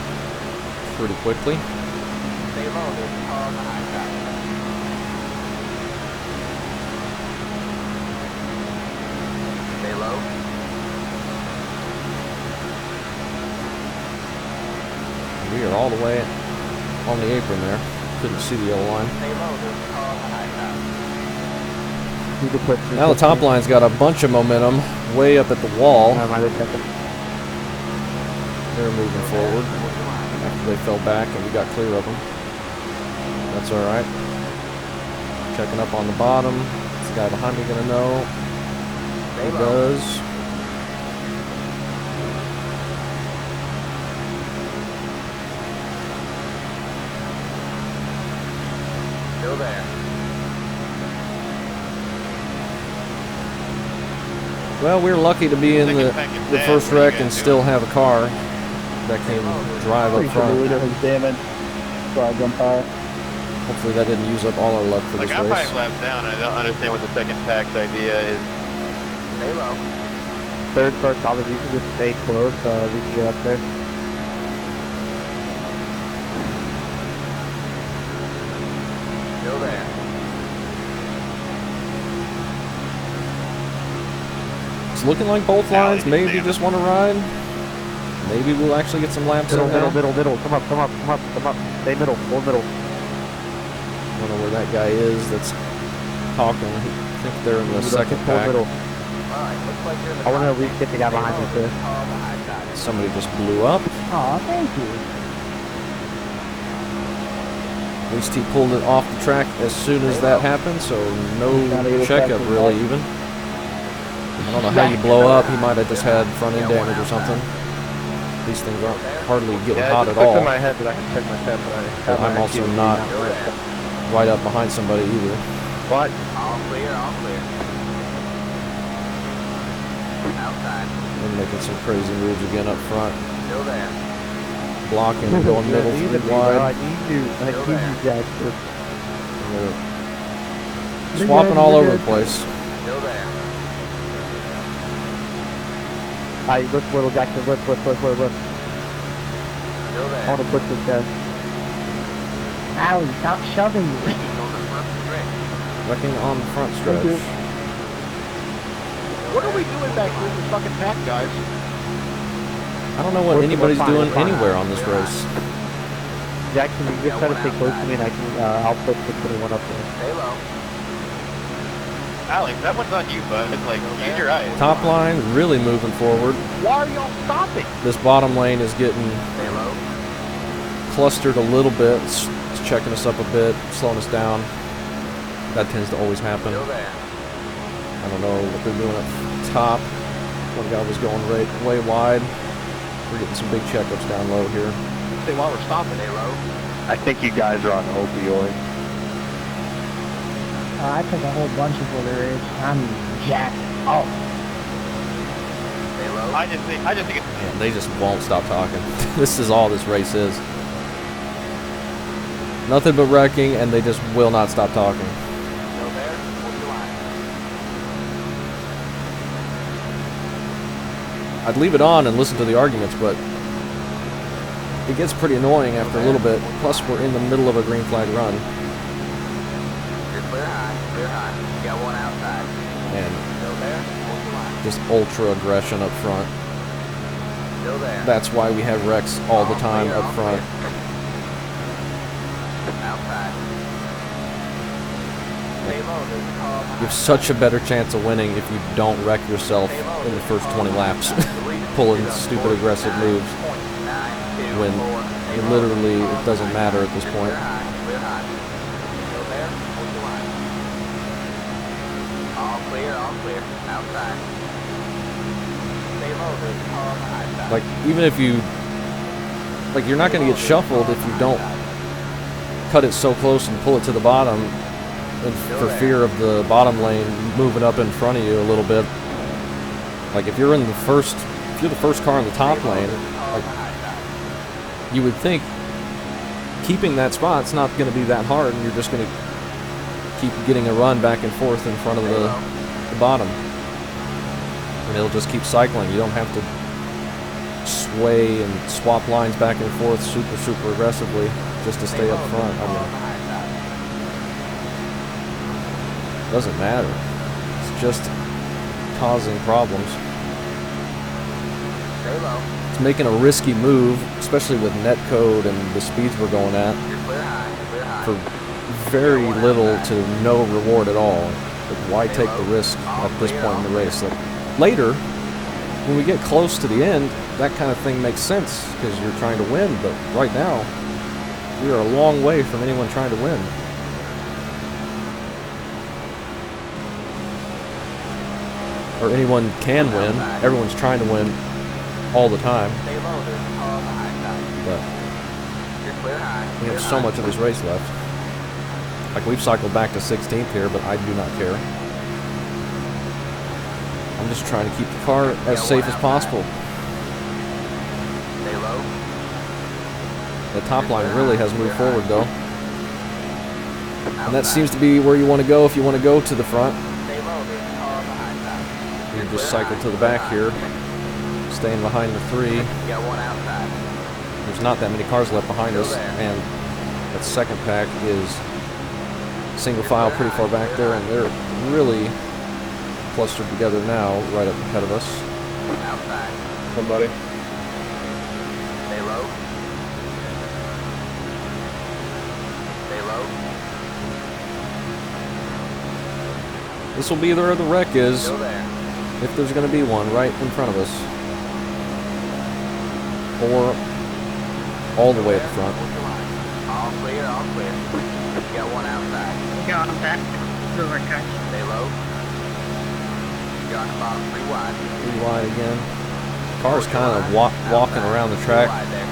pretty quickly. Stay low, there's a car on the high side. Stay low. We are all the way on the apron there. Couldn't see the yellow line. Stay low, there's a car on the high side. Now the top line's got a bunch of momentum way up at the wall. They're moving forward after they fell back and we got clear of them. That's all right. Checking up on the bottom. Is the guy behind me gonna know? He does. Still there. Well, we're lucky to be in the first wreck and still have a car that can drive up front. The leader has damage, so I jump high. Hopefully that didn't use up all our luck for this I'm race. 5 laps down. I don't understand what the second pack's idea is. Stay low. Third car, obviously, you can just stay close, we can get up there. Still there. It's looking like both lines maybe just want to ride. Maybe we'll actually get some laps in now. Middle. Come up. Stay middle, full middle. I don't know where that guy is that's talking. I think they're in the second pack. Alright, looks like you're in the I want to at least get the guy behind me too. car on the high side. Somebody just blew up. Aw, thank you. At least he pulled it off the track as soon as that happened, so no checkup really even. I don't know how you blow up. He might have just had front end damage or something. These things aren't hardly getting hot at all. in my head that I can check my temp, But I'm also not right up behind somebody either. What? All clear, all clear. Outside. They're making some crazy moves again up front. Still there. Blocking, going middle, 3 wide. I need you, Jack. They're swapping all over the place. Still there. Alright, look, little Jackson, look. Still I there. want to push this guy. Ow, stop shoving me. On the front stretch. Wrecking on the front stretch. What are we doing back here in this fucking pack, guys? I don't know what anybody's doing anywhere on this race. Jackson, you just try to stay close to me and I can, I'll put the 21 up there. Stay low. Alex, that one's on you, bud. It's like, use your eyes. Top line really moving forward. Why are y'all stopping? This bottom lane is getting Stay low. clustered a little bit. It's checking us up a bit, slowing us down. That tends to always happen. Still there. I don't know what they're doing up top. One guy was going way wide. We're getting some big checkups down low here. Say while we're stopping. Stay low. I think you guys are on opioids. I took a whole bunch of other race. I'm jacked. Oh, Stay low. I just think it's Man, they just won't stop talking. This is all this race is. Nothing but wrecking, and they just will not stop talking. Still there. Hold your line. I'd leave it on and listen to the arguments, but it gets pretty annoying after a little bit. Plus, we're in the middle of a green flag run, You're clear high. Clear high. You got one outside. and Still there. Hold your line. just ultra aggression up front. Still there. That's why we have wrecks all the time up front. Outside. You have such a better chance of winning if you don't wreck yourself in the first 20 laps pulling stupid aggressive moves when literally it doesn't matter at this point. All clear, outside. Stay low, there's a car on the high side. Like, even if you, like, you're not going to get shuffled if you don't cut it so close and pull it to the bottom and for fear of the bottom lane moving up in front of you a little bit. Like, if you're in the first, if you're the first car in the top lane, like, you would think keeping that spot's not going to be that hard, and you're just going to keep getting a run back and forth in front of the bottom. And it'll just keep cycling. You don't have to sway and swap lines back and forth super aggressively just to stay up front. I mean, it doesn't matter. It's just causing problems. Stay low. It's making a risky move, especially with netcode and the speeds we're going at, You're clear high, for very little to no reward at all. Like, why take the risk at this point in the race? Like, later, when we get close to the end, that kind of thing makes sense because you're trying to win. But right now, we are a long way from anyone trying to win. Or anyone can win. Everyone's trying to win all the time. Stay low, there's a car on the high side. But You're clear high. we have so much of this race left. Like, we've cycled back to 16th here, but I do not care. I'm just trying to keep the car as safe as possible. Stay low. The top line really has moved forward, though. And that seems to be where you want to go if you want to go to the front. Stay low, there's a car on the high side. You just cycle to the back here, staying behind the 3. You got one outside. There's not that many cars left behind us, and that second pack is single file pretty far back there, and they're really clustered together now, right up ahead of us. Outside. Somebody. Stay low. Stay low. This will be where the wreck is, Still there. if there's going to be one right in front of us. Or all the way at the front. All clear, all clear. You got one outside. Got that. Over catch. Stay low. You're on the bottom, 3 wide. 3 wide again. Car's kind of walking around the track, Wide there.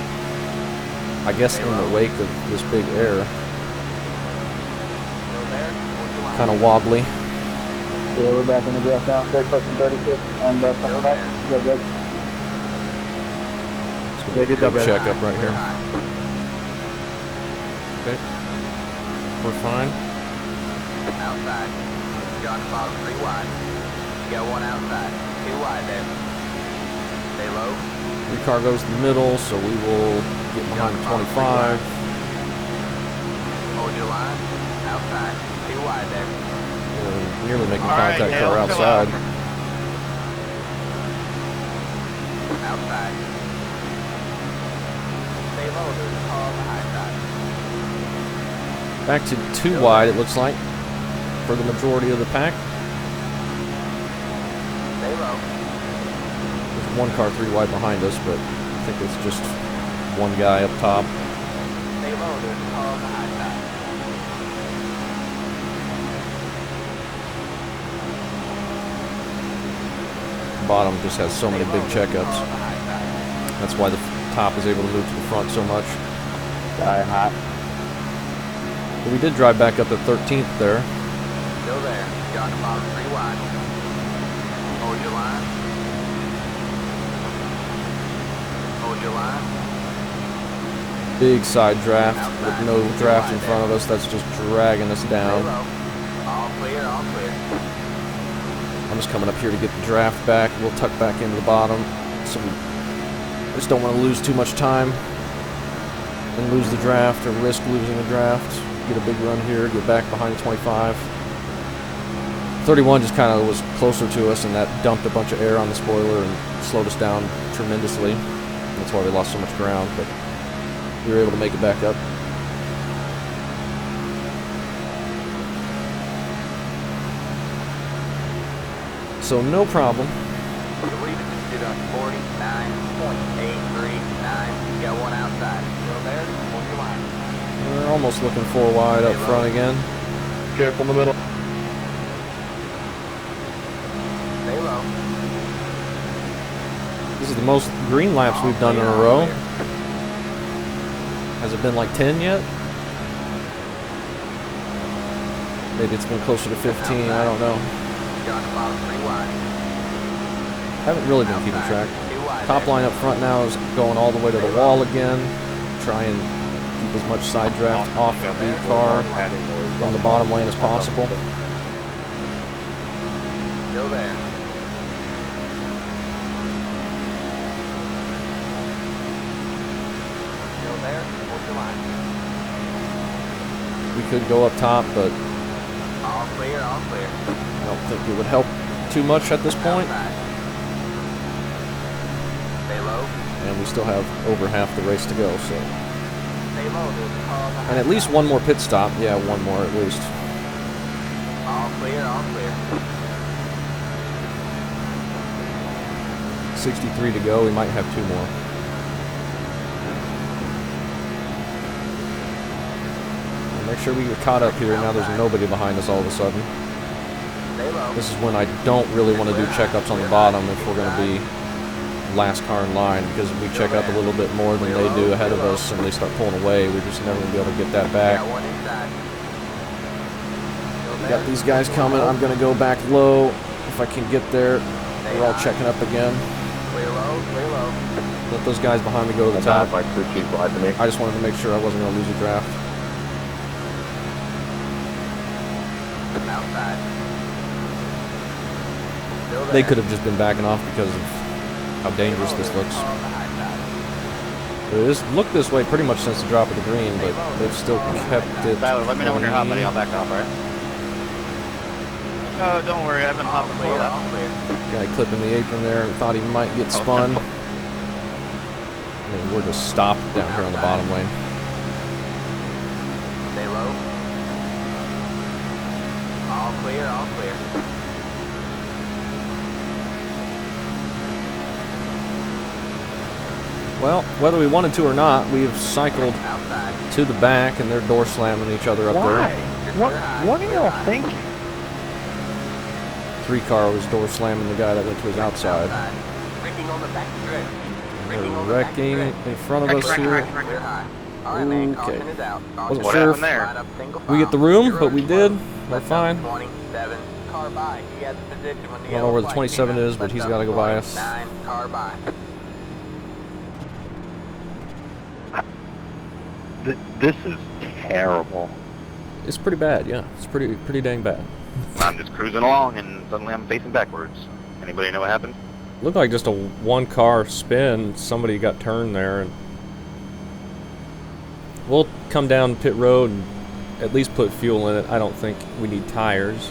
I guess in the wake of this big air. Still there. Kind of wobbly. Yeah, we're back in the draft now. Third person 36 and second back. Good, good. Yeah, good job. Check up right here. Okay. We're fine. Outside. You're on the bottom, 3 wide. You got one outside. 2 wide there. Stay low. The car goes to the middle, so we will get behind 25. Hold your line. Outside. 2 wide there. We're nearly making All right, contact Dale, car chill outside. Outside. Stay low. There's a car on the high side. Back to 2 wide, it looks like, for the majority of the pack. Stay low. There's 1 car 3 wide behind us, but I think it's just 1 guy up top. Stay low. There's a car on the high side. Bottom just has so many big checkups. That's why the top is able to move to the front so much. Die hot. But we did drive back up at 13th there. Still there. You're on the bottom, 3 wide. Hold your line. Hold your line. Big side draft with no draft in front of us. That's just dragging us Stay down. low. All clear, all clear. I'm just coming up here to get the draft back. We'll tuck back into the bottom. So we just don't want to lose too much time and lose the draft or risk losing the draft. Get a big run here, get back behind the 25. 31 just kind of was closer to us, and that dumped a bunch of air on the spoiler and slowed us down tremendously. That's why we lost so much ground, but we were able to make it back up. So no problem. The lead is stood on 49.839. You got one outside. Still there? Hold your line. We're almost looking 4 wide up front again. Careful in the middle. Stay low. This is the most green laps we've done in a row. Has it been like 10 yet? Maybe it's been closer to 15, I don't know. Got the bottom 3 wide. Haven't really been keeping track. Top line up front now is going all the way to the wall again. Try and keep as much side draft off the car from the bottom lane as possible. Still there. Still there? Hold your line. We could go up top, but All clear, all clear. I don't think it would help too much at this point. Outside. Stay low. And we still have over half the race to go, so. Stay low. There's a car behind. And at least one more pit stop. Yeah, one more at least. All clear, all clear. 63 to go. We might have 2 more. Make sure we get caught up here. Now there's nobody behind us all of a sudden. Stay low. This is when I don't really want to do checkups on the bottom if we're going to be last car in line, because if we check up a little bit more than they do ahead of us and they start pulling away, we're just never going to be able to get that back. Got one inside. Still We there. got these guys coming. I'm going to go back low if I can get there. We're all checking up again. Clear low, clear low. Let those guys behind me go to the top. Like 13 wide to me. I just wanted to make sure I wasn't going to lose a draft. Outside. Still there. They could have just been backing off because of how dangerous this looks. On the high side. It has looked this way pretty much since the drop of the green, but they've still kept it. Tyler, let me know when you're hot, buddy. I'll back off, alright? Oh, don't worry. I've been hot All before clear, that. all clear. Guy clipping the apron there and thought he might get spun. I mean, we're just stopped down here on the bottom lane. Stay low. All clear, all clear. Well, whether we wanted to or not, we've cycled Outside. to the back and they're door slamming each other up Why? there. What are y'all thinking? 3 car was door slamming the guy that went to his outside. Wrecking on the back stretch. They're wrecking in front of us here. Clear high. All right, man. Okay. Caution is out. Wasn't What sure happened if there? Line up single we get the file. room, Zero but we to did. 12. We're Left fine. up 27. Car by. He has the position when the I don't know where the yellow 27 flag is, but came he's out. got to go by us. 9. Car by. This is terrible. It's pretty bad, yeah. It's pretty dang bad. I'm just cruising along and suddenly I'm facing backwards. Anybody know what happened? Looked like just a 1-car spin. Somebody got turned there, and we'll come down pit road and at least put fuel in it. I don't think we need tires.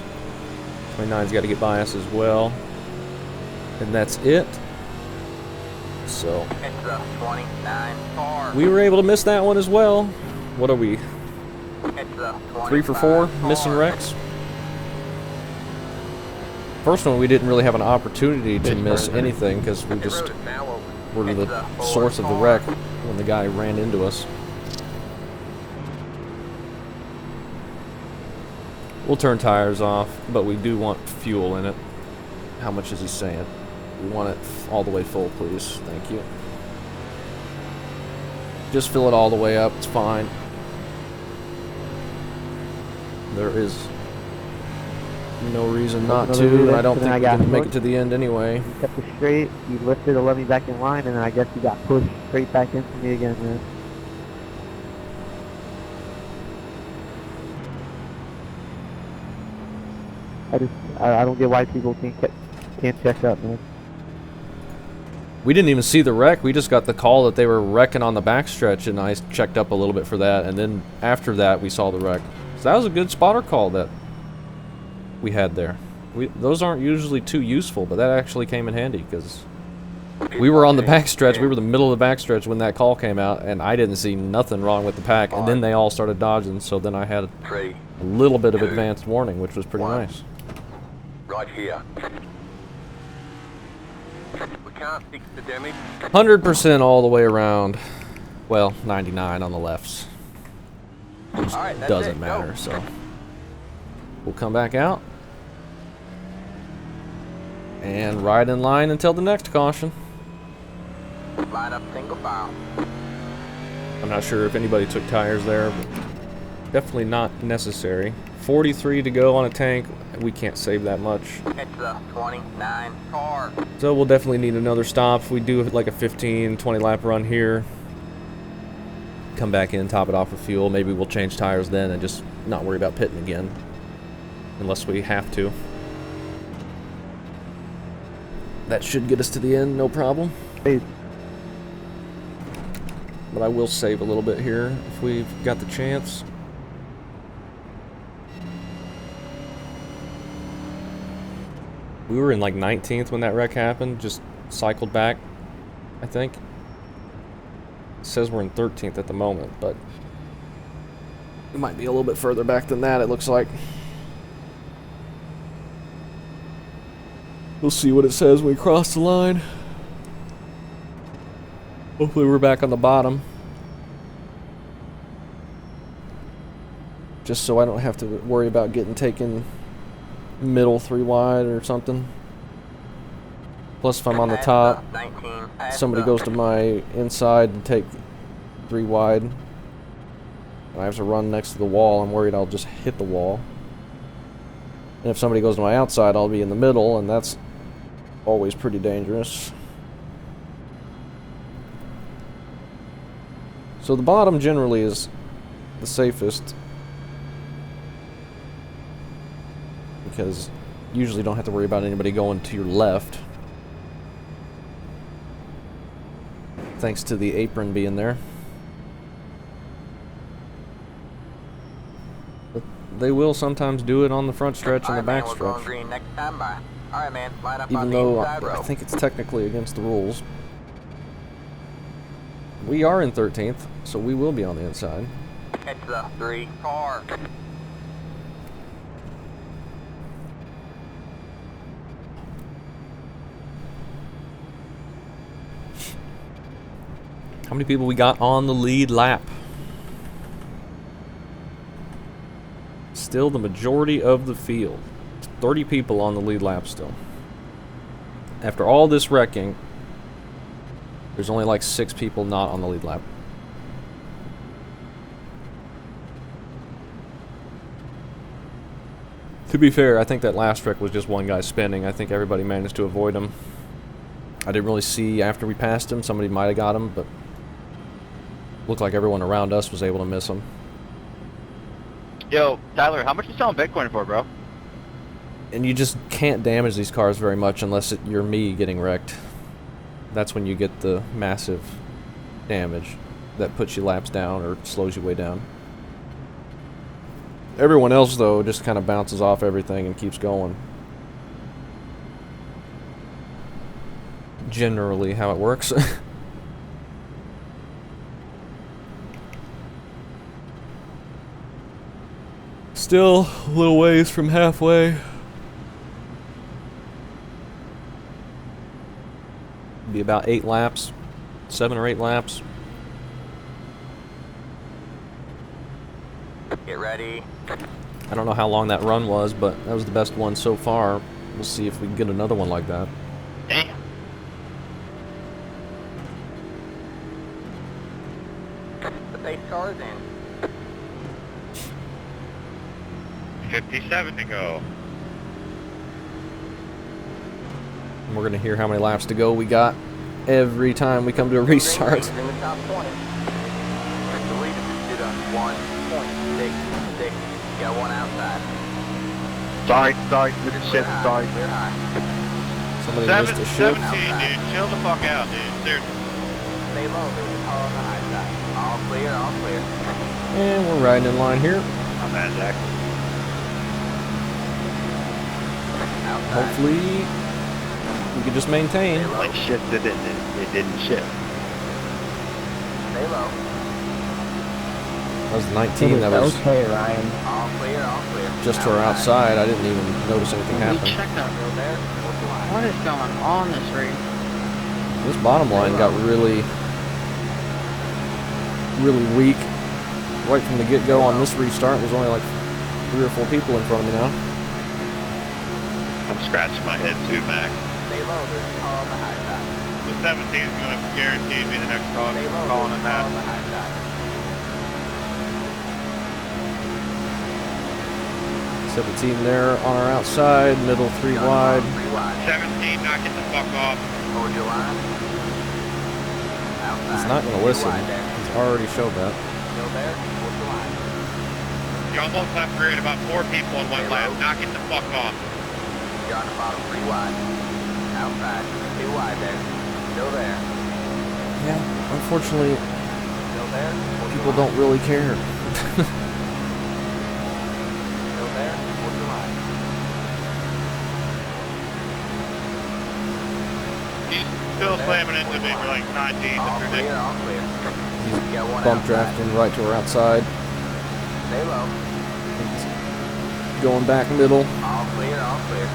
29's got to get by us as well, and that's it. So It's a 29 car. we were able to miss that one as well. What are we? It's a 3 for 4 25 missing car. wrecks. First one we didn't really have an opportunity to miss anything because we The just road is now open. were It's the a 4 source of the car. wreck when the guy ran into us. We'll turn tires off, but we do want fuel in it. How much is he saying? We want it all the way full, please. Thank you. Just fill it all the way up. It's fine. There is no reason not Another to, and reason, I don't and then think I we got can make it hooked. to the end anyway. You kept it straight, you lifted to let me back in line, and then I guess you got pushed straight back into me again, man. I don't get why people can't check up, man. We didn't even see the wreck. We just got the call that they were wrecking on the backstretch, and I checked up a little bit for that. And then after that, we saw the wreck. So that was a good spotter call that we had there. Those aren't usually too useful, but that actually came in handy because we were on the backstretch. We were in the middle of the backstretch when that call came out, and I didn't see nothing wrong with the pack. And then they all started dodging, so then I had 3, a little bit of advanced warning, which was pretty 1. nice. right here. We can't fix the damage. 100% all the way around. Well, 99 on the lefts. Which Alright, that's doesn't it. matter, Go. so. We'll come back out. And ride in line until the next caution. Line up single file. I'm not sure if anybody took tires there, but definitely not necessary. 43 to go on a tank. We can't save that much. It's the 29 car. So we'll definitely need another stop. If we do like a 15, 20 lap run here, come back in, top it off with fuel. Maybe we'll change tires then and just not worry about pitting again. Unless we have to. That should get us to the end, no problem. Hey, But I will save a little bit here if we've got the chance. We were in like 19th when that wreck happened, just cycled back, I think. It says we're in 13th at the moment, but it might be a little bit further back than that, it looks like. We'll see what it says when we cross the line. Hopefully we're back on the bottom. Just so I don't have to worry about getting taken middle 3 wide or something. Plus if I'm on the top, somebody goes to my inside and take 3 wide, and I have to run next to the wall, I'm worried I'll just hit the wall. And if somebody goes to my outside, I'll be in the middle, and that's always pretty dangerous. So the bottom generally is the safest, because you usually don't have to worry about anybody going to your left, thanks to the apron being there. But they will sometimes do it on the front stretch and the back stretch, Green next time by. Alright, man, line up on even the though inside I row. think it's technically against the rules. We are in 13th, so we will be on the inside. It's the 3 car. How many people we got on the lead lap? Still the majority of the field. 30 people on the lead lap still. After all this wrecking, there's only like 6 people not on the lead lap. To be fair, I think that last wreck was just one guy spinning. I think everybody managed to avoid him. I didn't really see after we passed him. Somebody might have got him, but looked like everyone around us was able to miss him. Yo, Tyler, how much you selling Bitcoin for, bro? And you just can't damage these cars very much unless you're me getting wrecked. That's when you get the massive damage that puts you laps down or slows you way down. Everyone else, though, just kind of bounces off everything and keeps going. Generally how it works. Still a little ways from halfway. Be about 8 laps, 7 or 8 laps. Get ready. I don't know how long that run was, but that was the best one so far. We'll see if we can get another one like that. Damn. The base car's in. 57 to go. And we're going to hear how many laps to go we got every time we come to a restart. In the top 20. The leader just did a 1.66. Got one outside. Sorry, good shit, sorry. Clear high. Somebody missed a shift. 17, dude. Chill the fuck out, dude. Seriously. Stay low, there's a car on the high side. All clear, all clear. And we're riding in line here. I'm at Jack. Outside. Hopefully, we can just maintain. Like shifted and it didn't shift. Stay low. That was 19. That was okay, Ryan. All clear, all clear. just to our outside. I didn't even notice anything happen. Check that real there. What is going on this race? This bottom line got really weak right from the get-go on this restart. There's only like 3 or 4 people in front of me now. I'm scratching my head too, Mac. Stay low, there's a car on the high side. The 17 is going to guarantee be the next call. Stay low, Calling there's on a car that. on the high side. 17 there on our outside, middle 3 wide. 17, not get the fuck off. Hold your line. Outside. He's not going to Two listen. wide there. He's already showed that. Still there, hold your line. You almost left rear about 4 people in one lap. Knock it the fuck off. You're on the bottom, 3 wide. Outside, 2 wide there. Still there. Yeah, unfortunately, Still there. Hold your people line. don't really care. Still there. Hold your line. He's still slamming into me for like 19. All That's clear, ridiculous. all clear. He's You got one bump outside. drafting right to our outside. Stay low. Going back middle. All clear, all clear.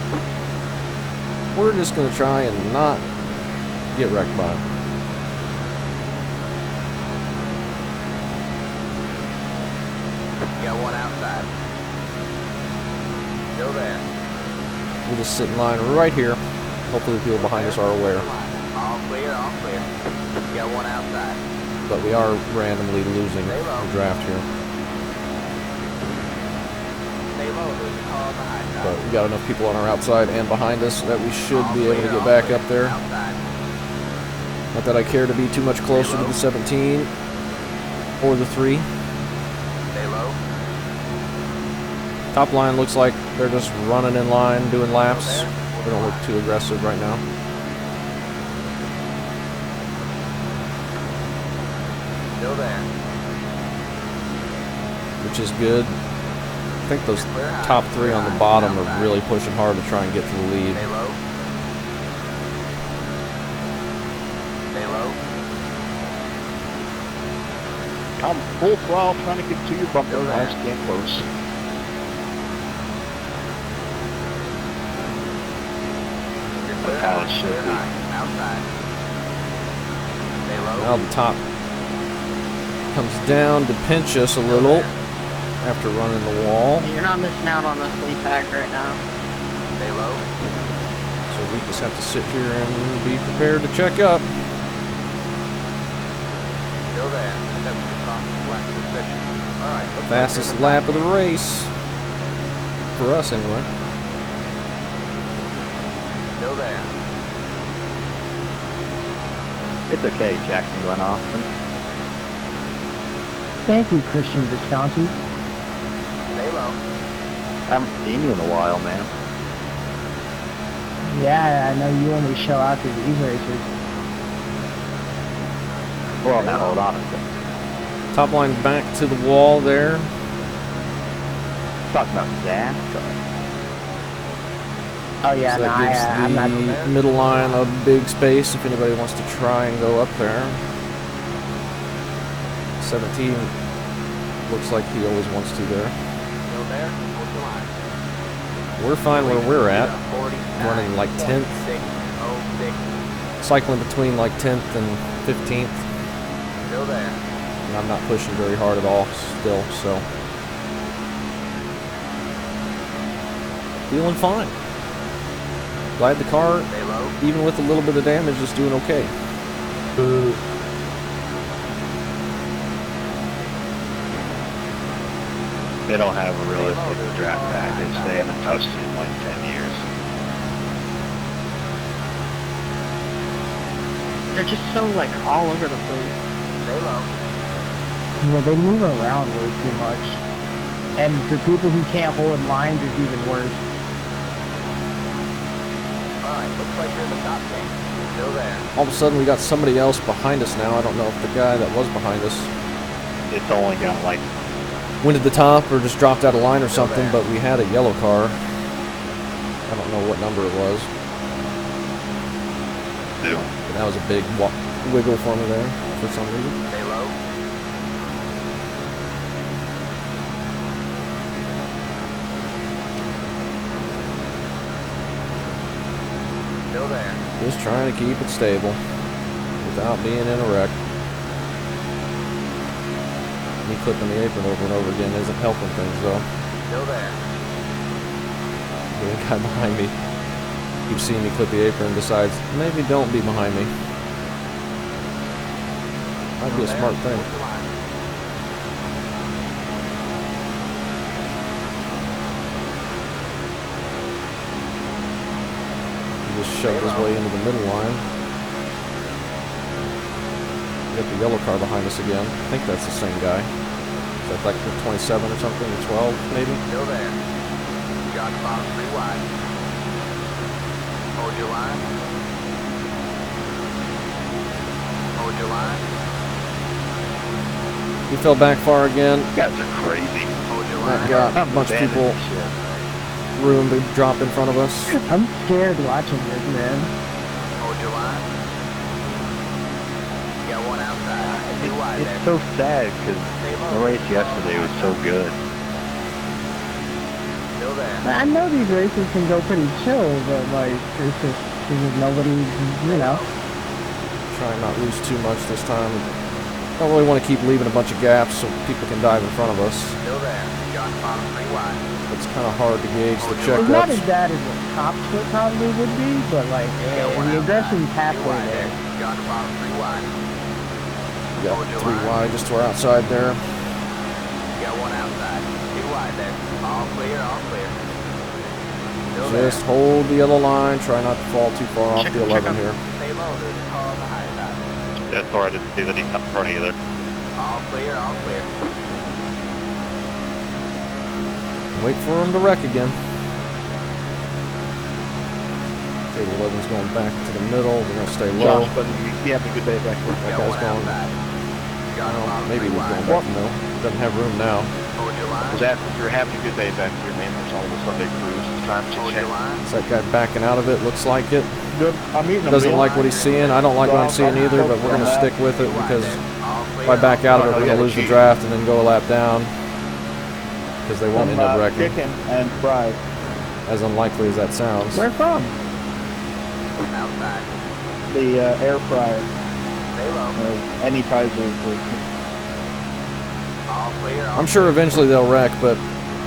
We're just going to try and not get wrecked by him. You got one outside. Still there. We'll just sit in line right here. Hopefully the people behind us are aware. All clear, all clear. You got one outside. But we are randomly losing the draft here. Stay low, there's a car on the high side. But we got enough people on our outside and behind us that we should be able to get back up there. Outside. Not that I care to be too much closer to the 17 or the 3. Stay low. Top line looks like they're just running in line, doing laps. They don't look too aggressive right now. Still there. Which is good. I think those top 3 on the bottom are really pushing hard to try and get to the lead. Stay low. Stay low. I'm full throttle trying to get to your bumper. I just can't close. Clear That's how high, it should clear be. high. Outside. Stay low. Now the top comes down to pinch us a little after running the wall. You're not missing out on this lead pack right now. Stay low. So we just have to sit here and be prepared to check up. Still there. That's the top left position. All right. looks like Fastest there's a lap of back the race. For us anyway. Still there. It's okay, Jackson Glen Austin. Thank you, Christian Visconti. Stay low. Haven't seen you in a while, man. Yeah, I know you only show out to these races. Well, now hold on a second. Top line back to the wall there. Talking about NASCAR. Oh yeah, So no, I'm not. that gives the middle line a big space if anybody wants to try and go up there. 17 looks like he always wants to there. Still there. Hold the line. We're fine where we're at. 49, Running like 10th. 606. Cycling between like 10th and 15th. Still there. And I'm not pushing very hard at all still, so. Feeling fine. Glad the car, Stay low. even with a little bit of damage, is doing okay. They don't have a realistic draft package. They haven't touched it in like 10 years. They're just so like all over the place. Stay low. Yeah, they move around way too much. And for people who can't hold lines, it's even worse. All right. Looks like you're in the top 10. Still there. All of a sudden we got somebody else behind us now. I don't know if the guy that was behind us It's only got like went to the top or just dropped out of line or something, but we had a yellow car. I don't know what number it was. But that was a big wiggle for me there for some reason. Stay low. Still there. Just trying to keep it stable. without being in a wreck. Me clipping the apron over and over again isn't helping things though. Still there. The guy behind me keeps seeing me clip the apron and decides maybe don't be behind me. Might be a smart thing. He just shoved his way into the middle line. We got the yellow car behind us again. I think that's the same guy. Is that like the 27 or something, the 12 maybe? Still there. Got the bottom 3 wide. Hold your line. Hold your line. He fell back far again. You guys are crazy. Hold your That line. got a bunch of people room to drop in front of us. I'm scared watching this, man. Hold your line. You got one outside. 2 wide there. It's so sad because the race yesterday was so good. Still there. I know these races can go pretty chill, but like, it's just, there's nobody, you know. Try and not lose too much this time. Don't really want to keep leaving a bunch of gaps so people can dive in front of us. Still there. Got the bottom 3 wide. It's kind of hard to gauge the It's not as checkups. bad as the top split probably would be, but like, the aggression's halfway there. Got the bottom 3 wide. We got 3 wide just to our outside there. You got one outside. 2 wide there. All clear, all clear. Still there. Just hold the yellow line. Try not to fall too far off the 11 here. Stay low. There's a car on the high side. Yeah, sorry, I didn't see that he's not in front either. All clear, all clear. Wait for him to wreck again. Okay, the 11's going back to the middle. We're going to stay low. Josh, but you have a good day back there. That Got guy's one going. outside. Got the Well, bottom maybe 3 he's going wide. back to the middle. Doesn't have room now. Hold your I was line. asking if you're having a good day back here, man. There's all the Sunday crews. It's time to Hold check. your line. Is that guy backing out of it? Looks like it. Good. I'm eating a Doesn't meal. like what he's seeing. I don't like what I'm seeing either, but we're going to stick with it because All if clear. I back out of it, Oh, we're yeah, going to lose the cheating. draft and then go a lap down because they won't Some end up wrecking, chicken and fries. as unlikely as that sounds. Where from? Outside. The air fryer. Stay low. Any fries are good. All clear. All I'm sure eventually they'll wreck, but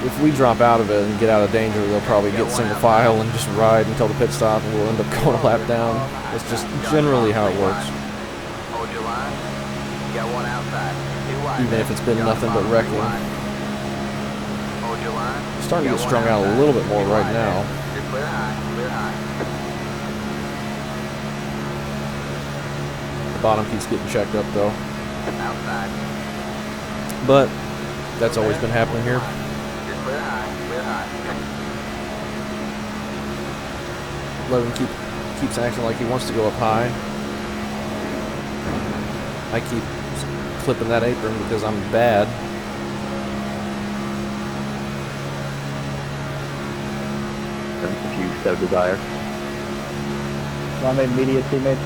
if we drop out of it and get out of danger, they'll probably get single file and just ride until the pit stop, and we'll end up going a lap down. It's just generally how it works, Hold your line. You got one outside. 2 wide. even if it's been nothing but wrecking. Hold your line. I'm starting to You get got strung one out a outside. little bit more 2 right wide now. there. You're clear high. Clear high. The bottom keeps getting checked up though, Outside. but that's always been happening here. You're clear high. Clear high. 11 keeps acting like he wants to go up high. I keep clipping that apron because I'm bad. If you so desire. Want my immediate teammate?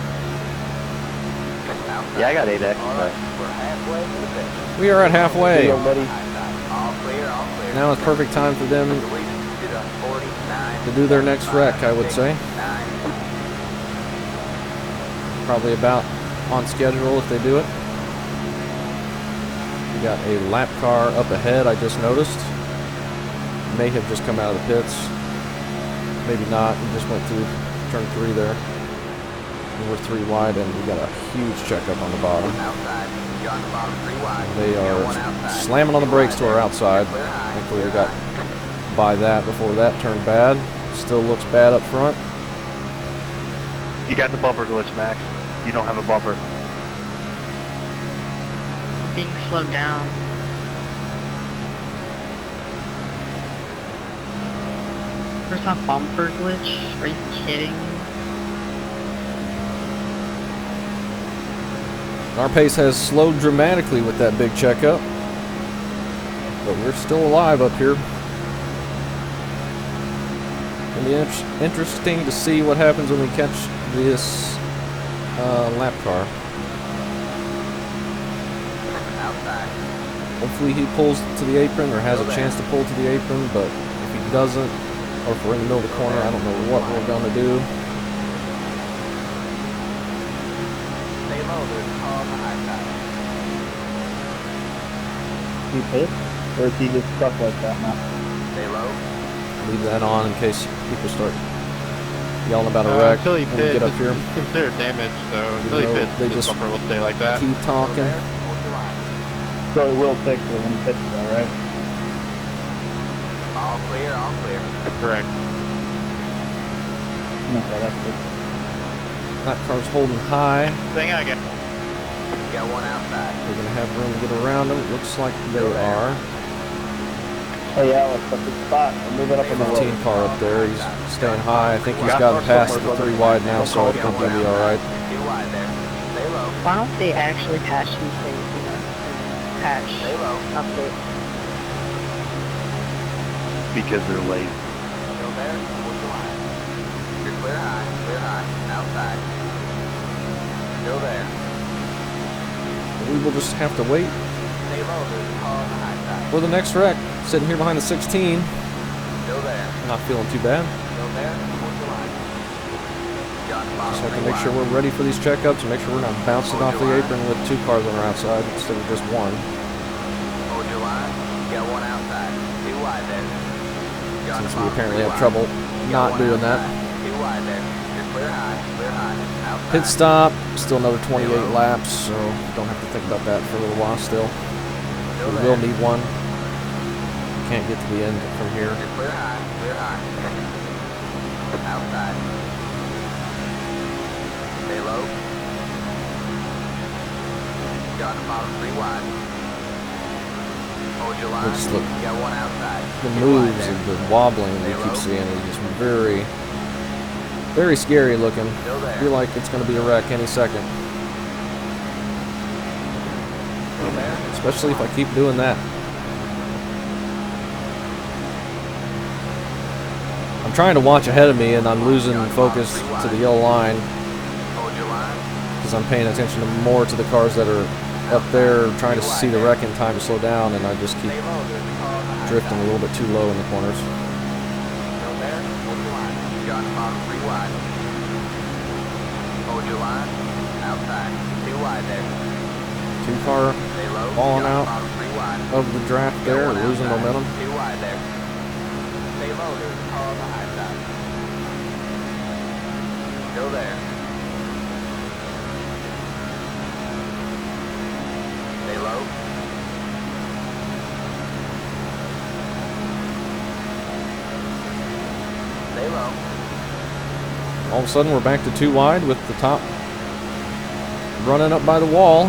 Outside. Yeah, I got 8X. All right. We're halfway to the finish. We are at halfway. Deal, buddy. All clear. All clear. Now is perfect time for them to do their next wreck, I would say. Probably about on schedule if they do it. We got a lap car up ahead, I just noticed. May have just come out of the pits. Maybe not. He just went through turn 3 there. And we're 3 wide, and we got a huge checkup on the bottom. Outside. You're on the bottom 3 wide. They You got are one outside. slamming on the 2 brakes wide to our there. outside. Clear high. Thankfully we Clear got high. by that before that turned bad. Still looks bad up front. You got the bumper glitch, Max. You don't have a bumper. Being slowed down. There's a bumper glitch? Are you kidding me? Our pace has slowed dramatically with that big checkup, but we're still alive up here. It'll be interesting to see what happens when we catch this lap car. Outside. Hopefully he pulls to the apron or has a chance to pull to the apron, but if he doesn't, or if we're in the middle of the corner, I don't know what we're going to do. Stay low, there's a car on the high side. He pissed? Or is he just stuck like that now? Stay low. Leave that on in case people start yelling about a wreck Until he when we pits, get up here. it's considered damage, so until he know, pits, they the just bumper will stay like that. Keep talking. Hold your line. So he will fix it when he pitches, all right? All clear, all clear. Correct. Okay, that's good. That car's holding high. Hang on again. You got one outside. They're going to have room to get around them. It looks like they are. Hey Alex, that's a spot. I'm moving up in the 15 road. car up there. He's staying high. I think he's gotten past the 3 wide now, so I think he'll be all right. 2 wide there. Stay low. Why don't they actually patch these things, you know? Patch, Stay low. update. Because they're late. Still there. Hold your line. You're clear high, outside. Still there. We will just have to wait Stay low, there's a car on the high side. for the next wreck. Sitting here behind the 16. Still there. Not feeling too bad. Still there. Hold your line. John, Just have to make sure we're ready for these checkups and make sure we're not bouncing off the apron with 2 cars on our outside instead of just 1. Hold your line. You got one outside. 2 wide there. John, Since we apparently have trouble not doing that. 2 wide there. You're clear high, outside. Pit stop. Still another 28 laps, so don't have to think about that for a little while still. Still We there. will need one. Can't get to the end from here. You're clear high, outside. Stay low. John, bottom 3 wide. Hold your line. Just look. You got one outside. The 2 wide moves there. and the wobbling we keep seeing is just very, very scary looking. Still there. Feel like it's going to be a wreck any second. Still there. Especially if I keep doing that. I'm trying to watch ahead of me and I'm losing focus to the yellow line Hold your line. because I'm paying attention more to the cars that are up there trying to see the wreck in time to slow down, and I just keep Stay low, there's a car on the high drifting a side. little bit too low in the corners. Still there. Hold your line. John, bottom 3 wide. Hold your line. Outside. 2 wide there. 2 car Stay low. falling John, out bottom 3 wide. of the draft You got there, one losing outside. momentum. 2 wide there. Stay low, there's a car on the high side. Still there. Stay low. Stay low. All of a sudden we're back to 2 wide with the top running up by the wall,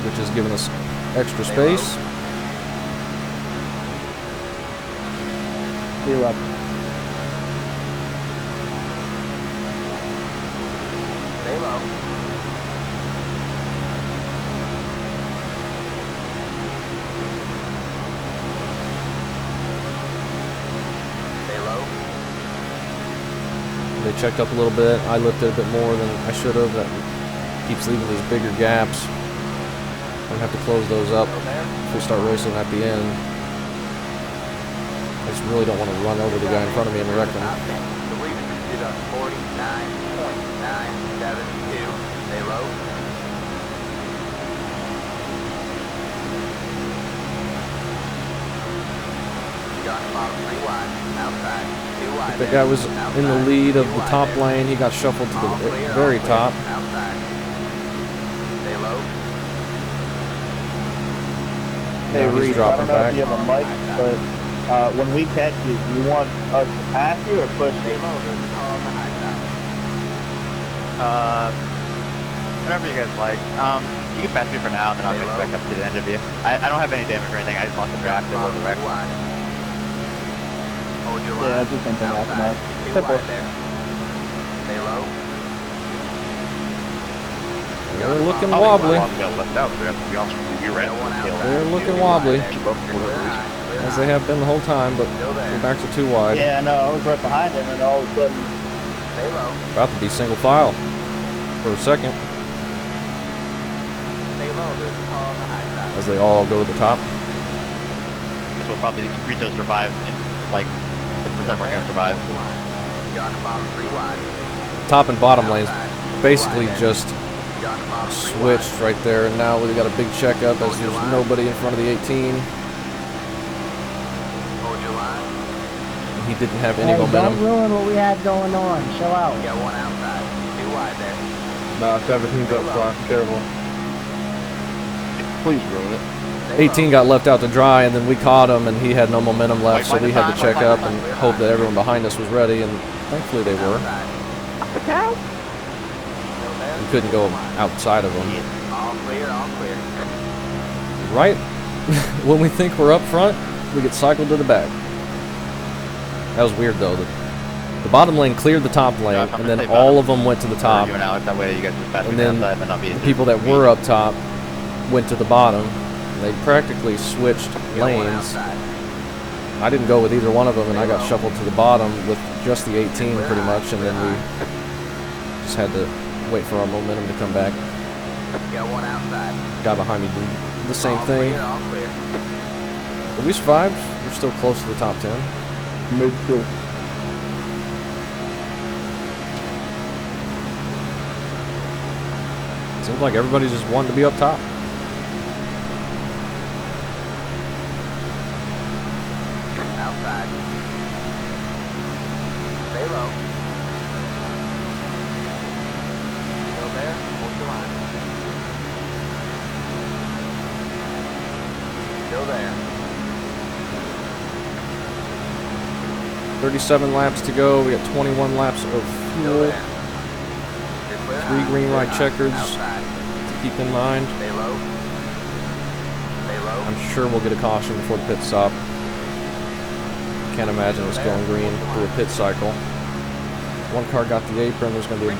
which is giving us extra space. See you up. Stay low. Stay low. They checked up a little bit. I lifted a bit more than I should have. That keeps leaving these bigger gaps. I'm gonna have to close those up Still there. if we start racing at the end. I just really don't want to run over the guy in front of me and wreck him. The lead is at 49.972. Stay low. John, bottom 3 wide. Outside. 2 wide. The guy was in the lead of the top lane. He got shuffled to the very top. Outside. Stay low. Hey Now he's Reed, I dropping don't know back. if you have a mic, but when we catch you, do you want us to pass you or push Stay you? low. There's a car on the high side. Whatever you guys like. You can pass me for now, and then I'll mix back up to the end of you. I don't have any damage or anything. I just want the draft to Bottom the wreck. 3 wide. Hold your Yeah, line. that's the same thing happened. Outside. 2 Simple. wide there. Stay low. They're looking I'll be wobbly. long got left out there, to be honest with you. You ran Got one the outside. They're looking 2 wobbly, wide there. Keep up for Clear whatever reason. high, clear as high. they have been the whole time, but Still there. we're back to 2 wide. Yeah, no, I was right behind him, and all of a sudden, Stay low. About to be single file for a second Stay low. There's a car on the high side. as they all go to the top. This will probably Rito survive. Like, 50% we're gonna survive. John, bottom 3 wide. Top and bottom lanes Outside. basically Two wide there. just switched right there, and now we got a big checkup as there's nobody in front of the 18. He didn't have any momentum. Don't ruin what we had going on. Chill out. Got one outside. Too wide there. Nah, 17's up front. Careful. Please ruin it. 18 got left out to dry, and then we caught him, and he had no momentum left, so we had to check up and hope that everyone behind us was ready, and thankfully they were. We couldn't go outside of them. All clear, all clear. Right when we think we're up front, we get cycled to the back. That was weird, though. The bottom lane cleared the top lane, and then all of them went to the top. And then the people that were up top went to the bottom. They practically switched lanes. I didn't go with either one of them, and I got shuffled to the bottom with just the 18 pretty much, and then we just had to wait for our momentum to come back. Got one outside. Guy behind me did the same thing. All clear. But we survived. We're still close to the top 10. Mid-school. Seems like everybody just wanted to be up top. Outside. Stay low. Still there? Hold your line. Still there. 37 laps to go. We got 21 laps of Still fuel. there. You're clear 3 high, green clear light high. checkers Outside. to keep in mind. Stay low. Stay low. I'm sure we'll get a caution before the pit stop. Can't imagine us going green through a pit cycle. One car got the apron. There's going to be a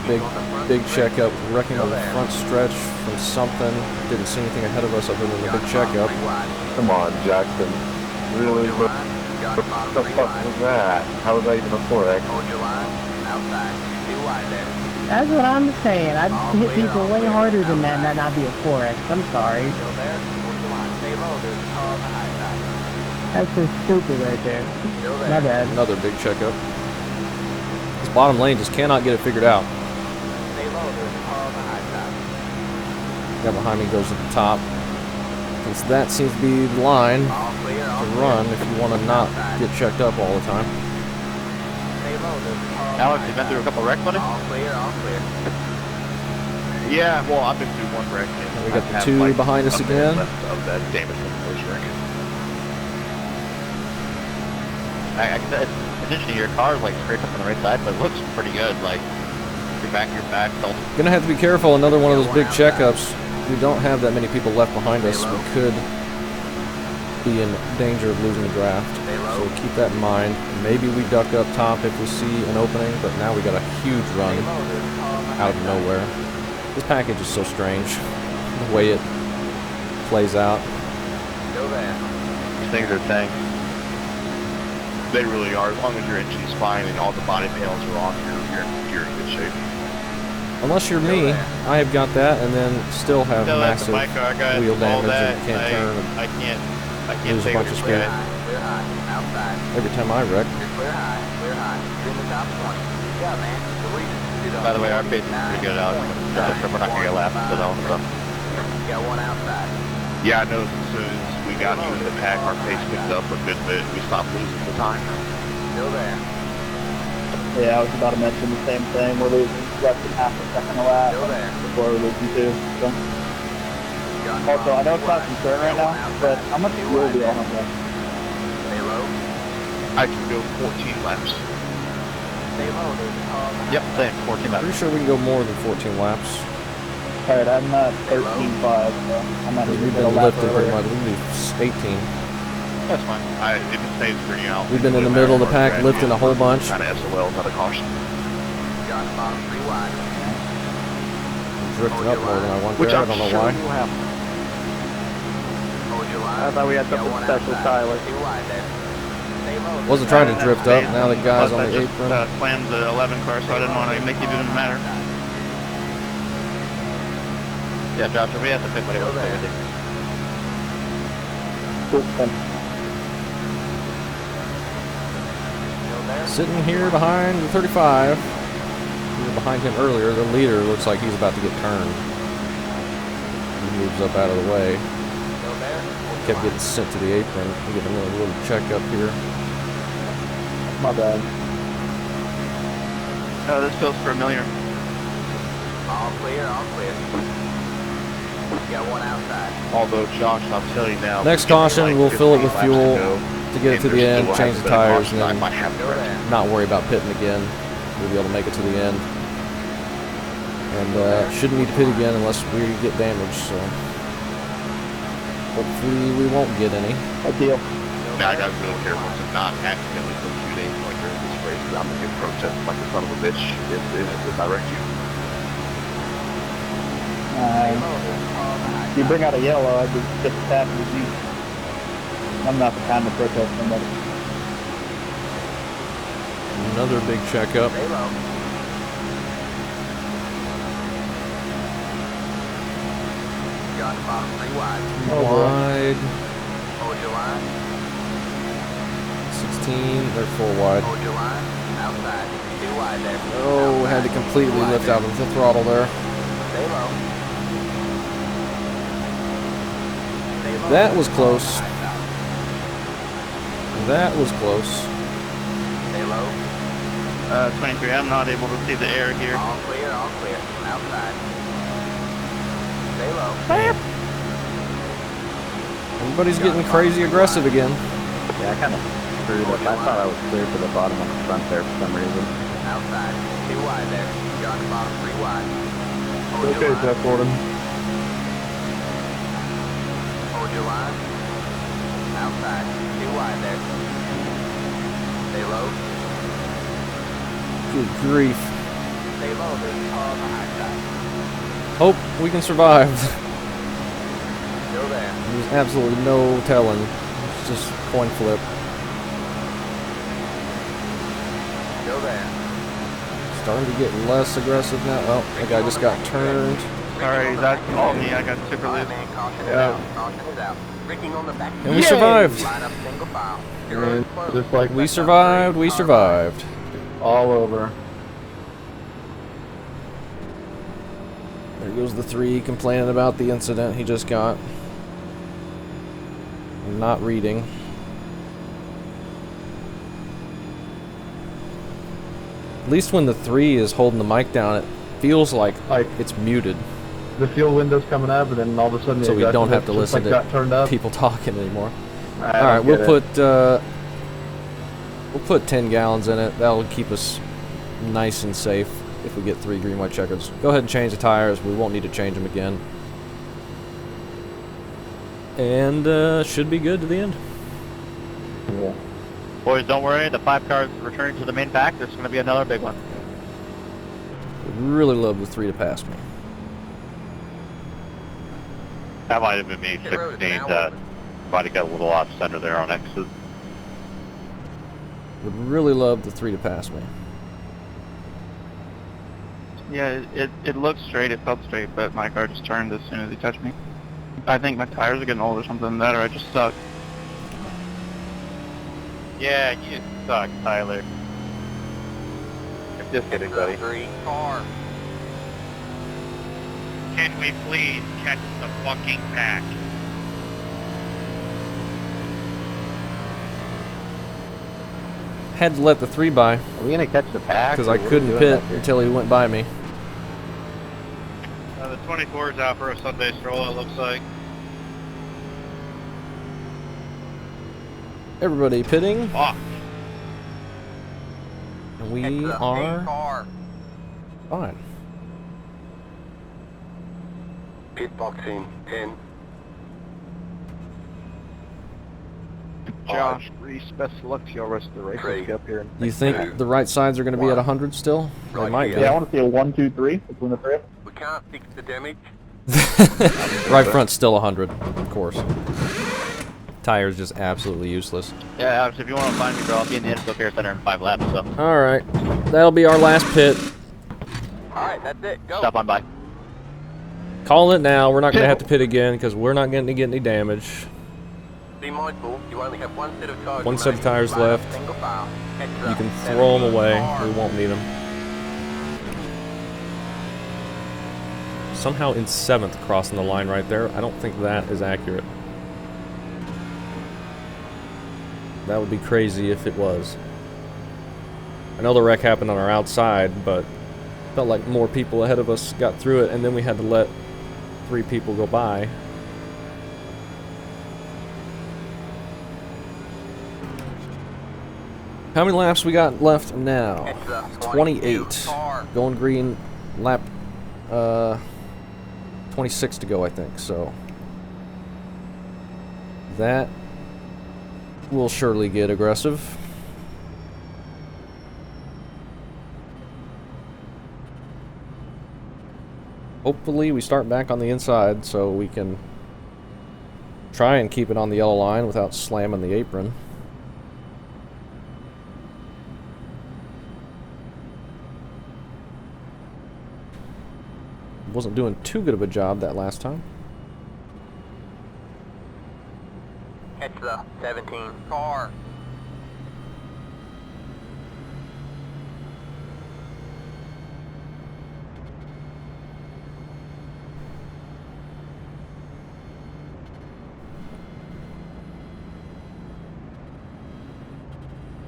big checkup. Wrecking on the front stretch from something. Didn't see anything ahead of us other than the big checkup. Come on, Jackson. Really? What the fuck was that? How was that even a 4X? Hold your line. Outside. Too wide there. That's what I'm saying. I'd hit people way harder than that and that not be a 4X. I'm sorry. Still there? Hold your line. Stay low. There's a car on the high side. That's just stupid right there. Still My there. bad. Another big checkup. This bottom lane just cannot get it figured out. Stay low. There's a car on the high side. Guy behind me goes to the top. Since that seems to be the line All clear. All to clear. run if you want to not get checked up all the time. Stay low. There's a car on the Alex, high you been side. through a couple wrecks, buddy? All clear. All clear. Yeah, well, I've been through one wreck. And we got the 2 behind us again. Of that damage from the first wreck. Essentially, your car is like straight up on the right side, but it looks pretty good. Like, your back, Gonna have to be careful. Another one of those big checkups. We don't have that many people left behind us. We could be in danger of losing the draft. So keep that in mind. Maybe we duck up top if we see an opening, but now we got a huge run out of nowhere. This package is so strange. The way it plays out. Still there. These things are tanks. They really are. As long as your engine's fine and all the body panels are on, you're in good shape. Unless you're me, I have got that and then still have No, that's massive my car. I got wheel all damage that. and can't turn. I can't Lose a say bunch what of you're speed. saying. Clear high. Outside. Every time I wreck. You're clear high. Clear high. You're in the top 20. Yeah, man. The reason. By the way, our pace is pretty good out. We're not gonna get lapped, so don't. Got one outside. Yeah, I know as soon as we got you in the pack, our pace picked up a good bit. We stopped losing the time. Still there. Yeah, I was about to mention the same thing. We're losing less than half a second a lap Still there. before we're losing 2. So. Also, I know it's not a concern right now, but how much fuel do y'all have left? Stay low. I can go 14 laps. Stay low. There's a car on the Yep, same, 14 laps. Pretty sure we can go more than 14 laps. Alright, I'm at 13.5, so I'm not Because even we've gonna been lap lifted pretty earlier. much. We can do 18. That's fine. If it stays green out. We've been in the middle of the pack lifting a whole bunch. Kind of SOL, another caution. Got the bottom 3 wide. Drifting up more than I want Which there. I I'm don't know sure why. will happen. Hold your line. I thought we had Got something one special, outside. Tyler. 2 wide there. Stay low. Wasn't trying to drift up. Now the guy's on the apron. Slammed the 11 car, so I didn't want to make it didn't matter. Yeah, Josh, we have to pick what it was. Cool, then. Sitting here behind the 35. We were behind him earlier. The leader looks like he's about to get turned. he moves up out of the way. Still there? Kept getting sent to the apron. We get another little checkup here. My bad. This feels familiar. All clear, all clear. Got one outside. Although, Josh, I'll tell you now. Next caution, we'll fill it with fuel to get it to the end, change the tires, and then not worry about pitting again. We'll be able to make it to the end. And shouldn't need to pit again unless we get damaged, so hopefully we won't get any. A deal. Now I gotta be real careful to not accidentally put you names like during this race, because I'm gonna get protested like a son of a bitch if I wreck you. If you bring out a yellow, I'd be just as happy as you. I'm not the kind to protest somebody. Another big checkup. Stay low. Got the bottom 3 wide. Wide. Hold your line. 16, they're 4 wide. Hold your line. Outside. 2 wide there. Oh, had to completely lift out of the throttle there. Stay low. Stay low. That was close. That was close. Stay low. 23, I'm not able to see the air here. All clear, all clear. Outside. Stay low. Everybody's getting crazy aggressive again. Yeah, I kind of screwed up. I thought I was clear to the bottom of the front there for some reason. Outside. 2 wide there. Got the bottom 3 wide. Hold your Okay, line. Jeff Gordon. Hold your line. Outside. 2 wide there. Stay low. Good grief. Stay low. There's a car on the high side. Hope we can survive. Still there. There's absolutely no telling. It's just coin flip. Still there. Starting to get less aggressive now. Oh, that guy just got turned. Sorry, that's all me. I got super loose. Man, caution is out. Caution is out. Rigging on the back. And we survived. Line up single file. And just like We survived. We survived. all over. There goes the 3 complaining about the incident he just got. And not reading. At least when the 3 is holding the mic down, it feels like it's muted. The fuel window's coming up, and then all of a sudden, So we don't have to listen got turned to up. people talking anymore. I Alright, don't we'll get it. put 10 gallons in it. That'll keep us nice and safe if we get 3 green white checkers. Go ahead and change the tires. We won't need to change them again. And should be good to the end. Yeah. Boys, don't worry. The 5 cars returning to the main pack. There's going to be another big one. Would really love the 3 to pass me. That might have been me 16. Might have got a little off center there on exit. Would really love the 3 to pass me. Yeah, it looked straight, it felt straight, but my car just turned as soon as he touched me. I think my tires are getting old or something like that, or I just suck. Yeah, you suck, Tyler. I'm just kidding, buddy. 3 car. Can we please catch the fucking pack? Had to let the 3 by Are we gonna catch the pack? because or I what are we couldn't doing pit back here? until he went by me. The 24 is out for a Sunday stroll, it looks like. Everybody pitting. Fuck. And we Heads up, are 8 car. fine. Pit box in 10. Josh, Reese, best of luck to y'all rest of the race. Let's get up here. You think the right sides are going to be at 100 still? They Right might here. be. Yeah, I want to see a 1, 2, 3 between the 3 of them. We can't fix the damage. Right front's still 100, of course. Tire's just absolutely useless. Yeah, Alex, if you want to find me, bro, I'll be in the Innisbrook Air Center in 5 laps, so Alright, that'll be our last pit. Alright, that's it. Go. stop on by. Calling it now. We're not going to have to pit again because we're not going to get any damage. Be mindful, you only have one set of tires. One set of remaining. tires left. Single file. Heads You up. can throw them 17 away. car. We won't need them. somehow in 7th crossing the line right there. I don't think that is accurate. That would be crazy if it was. I know the wreck happened on our outside, but felt like more people ahead of us got through it, and then we had to let 3 people go by. How many laps we got left now? 28. Going green, lap 26 to go, I think. So that will surely get aggressive. Hopefully we start back on the inside so we can try and keep it on the yellow line without slamming the apron. Wasn't doing too good of a job that last time. It's the 17 car.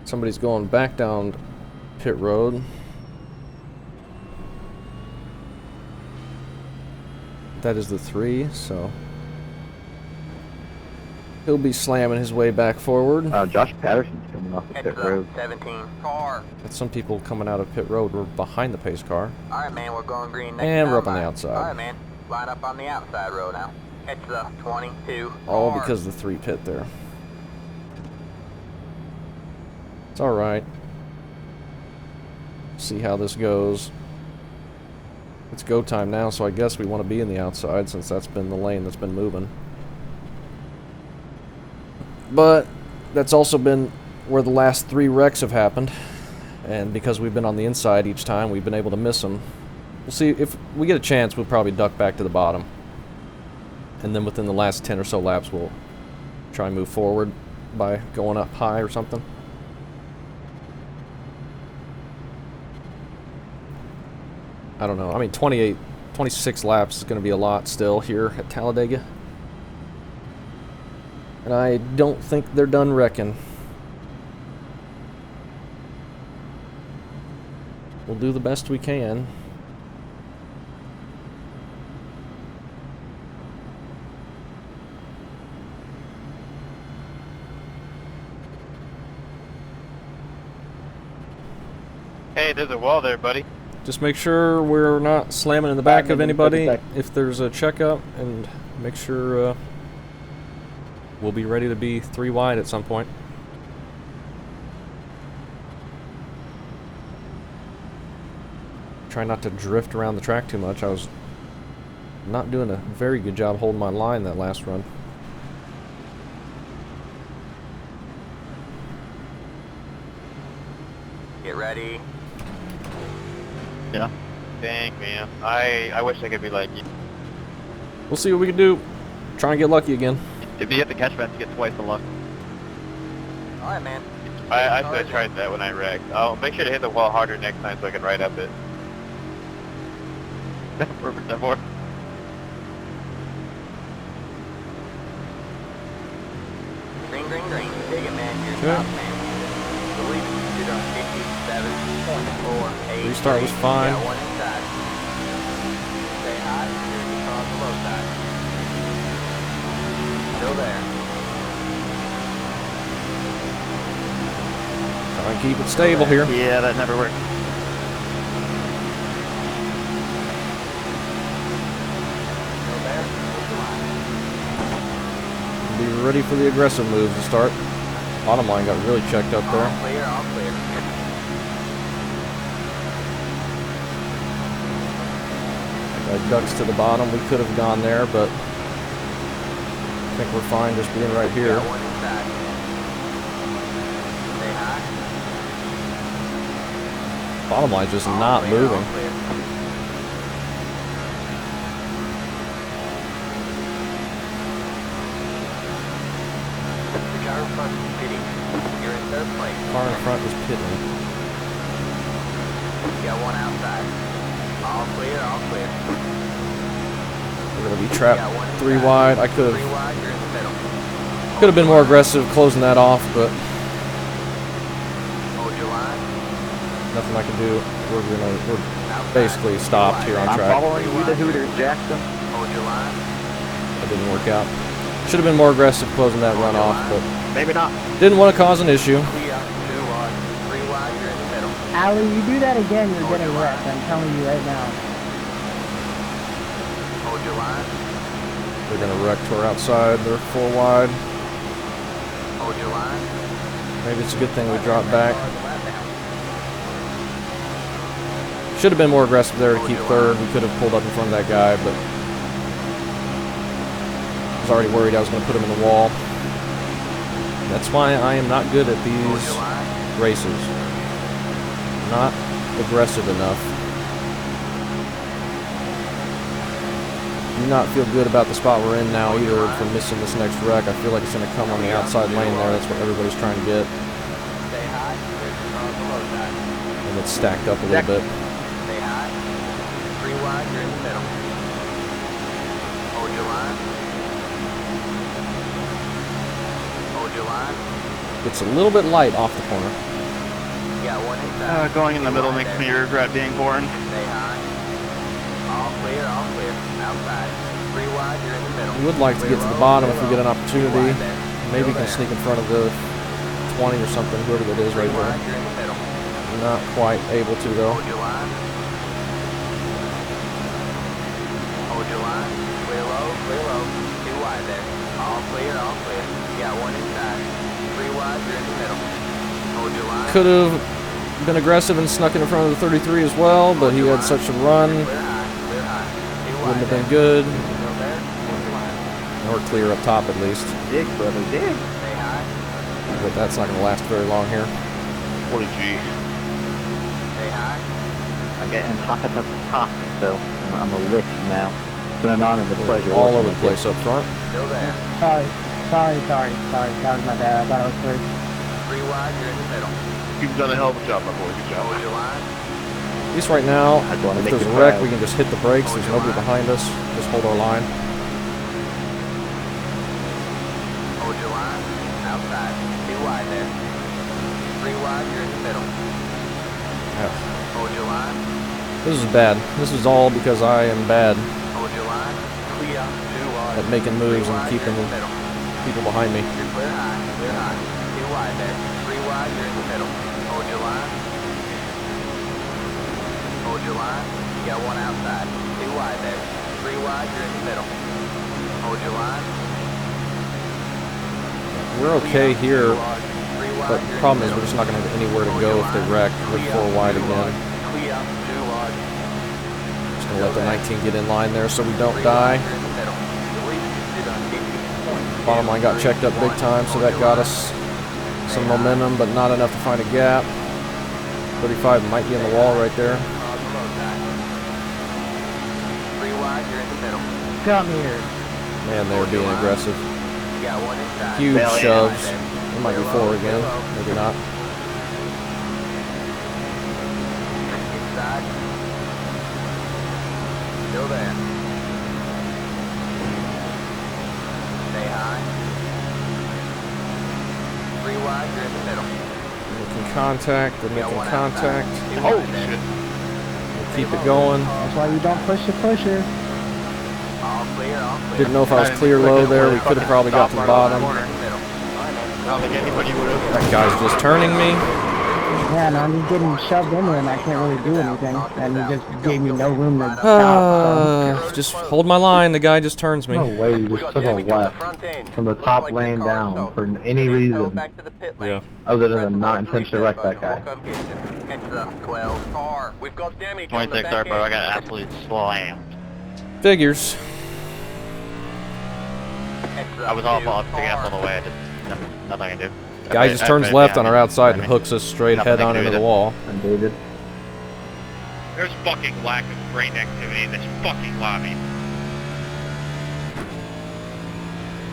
Somebody's going back down pit road. That is the 3, so he'll be slamming his way back forward. Josh Patterson's coming off the pit road. 17 car. That's some people coming out of pit road. We're behind the pace car. Alright, man, we're going green next. And we're up on the outside. Alright, man, line up on the outside road now. It's the 22 All car. because of the 3 pit there. It's alright. See how this goes. It's go time now, so I guess we want to be in the outside since that's been the lane that's been moving. But that's also been where the last 3 wrecks have happened. And because we've been on the inside each time, we've been able to miss them. We'll see if we get a chance, we'll probably duck back to the bottom. And then within the last 10 or so laps, we'll try and move forward by going up high or something. I don't know. I mean, 26 laps is going to be a lot still here at Talladega. And I don't think they're done wrecking. We'll do the best we can. Hey, there's a wall there, buddy. Just make sure we're not slamming in the back of anybody if there's a checkup, and make sure we'll be ready to be 3 wide at some point. Try not to drift around the track too much. I was not doing a very good job holding my line that last run. Get ready. Yeah. Dang, man. I wish I could be like you. We'll see what we can do. Try and get lucky again. If you hit the catch fence, you get twice the luck. Alright, man. I should have tried that when I wrecked. I'll make sure to hit the wall harder next time so I can ride up it. 4% more. Green, green, green. Dig it, man. You're Okay. top, man. The lead is on 57.48. Restart was fine. Got one inside. Stay high. Here's the car on the low side. Still there. Try and keep it stable here. Yeah, that never worked. Still there. Here's the line. Be ready for the aggressive moves to start. Bottom line got really checked up there. All clear, all clear. Got ducks to the bottom. We could have gone there, but I think we're fine just being right here. Got one inside. Stay high. Bottom line's just All not clear, moving. all clear. The car in front is pitting. You're in third place. Car in front is pitting. You got one outside. All clear, all clear. We're gonna be trapped 3 wide. I could have been more aggressive closing that off, but nothing I can do. We're basically stopped here on track. I'm following you to Hooters, Jackson. That didn't work out. Should have been more aggressive closing that run off, but Maybe not. didn't want to cause an issue. Allie, you do that again, you're getting wrecked. I'm telling you right now. They're gonna wreck to our outside. They're 4 wide. Maybe it's a good thing we dropped back. Should have been more aggressive there to keep 3rd. We could have pulled up in front of that guy, but I was already worried I was going to put him in the wall. That's why I am not good at these races. Not aggressive enough. Do not feel good about the spot we're in now either for missing this next wreck. I feel like it's going to come on the outside lane there. That's what everybody's trying to get. And it's stacked up a little bit. It's a little bit light off the corner. Going in the middle makes me regret being born. We would like to get to the bottom if we get an opportunity. Maybe we can sneak in front of the 20 or something, whoever that is right there. Not quite able to though. Could have been aggressive and snuck in front of the 33 as well, but he had such a run. Wouldn't have been good. Or clear up top at least. Dig, brother, dig. But that's not going to last very long here. 40G. I'm getting hot at the top, so I'm a lick now. It's been an honor and a pleasure. All over the place up front. Sorry. That was my bad. I thought I was first. You've done a hell of a job, my boy. Good job. At least right now, if there's a wreck, we can just hit the brakes. There's nobody behind us. Just hold our line. Yeah. This is bad. This is all because I am bad at making moves and keeping people behind me. We're okay here, but the problem is we're just not going to have anywhere to go if they wreck. We're 4 wide again. Just going to let the 19 get in line there so we don't die. Bottom line got checked up big time, so that got us some momentum, but not enough to find a gap. 35 might be in the wall right there. Come here. Man, they were being aggressive. Huge shoves. It might be 4 again. Maybe not. Still there. Stay high. 3 wide, you're in the middle. Making contact. They're making contact. Oh, shit. We'll keep it going. That's why you don't push the pusher. All clear, all clear. Didn't know if I was clear low there. We could have probably got to the bottom. I don't think anybody would have. That guy's just turning me. Yeah, and I'm just getting shoved into him. I can't really do anything. And he just gave me no room to stop. Just hold my line. The guy just turns me. No way, you just took a left from the top lane down for any reason Yeah. other than not intentionally wreck that guy. 26, sorry, bro. I got absolutely slammed. Figures. I was off the gas all the way. I just nothing I can do. Guy just turns left on our outside and hooks us straight head on into the wall. And David. There's fucking lack of brain activity in this fucking lobby.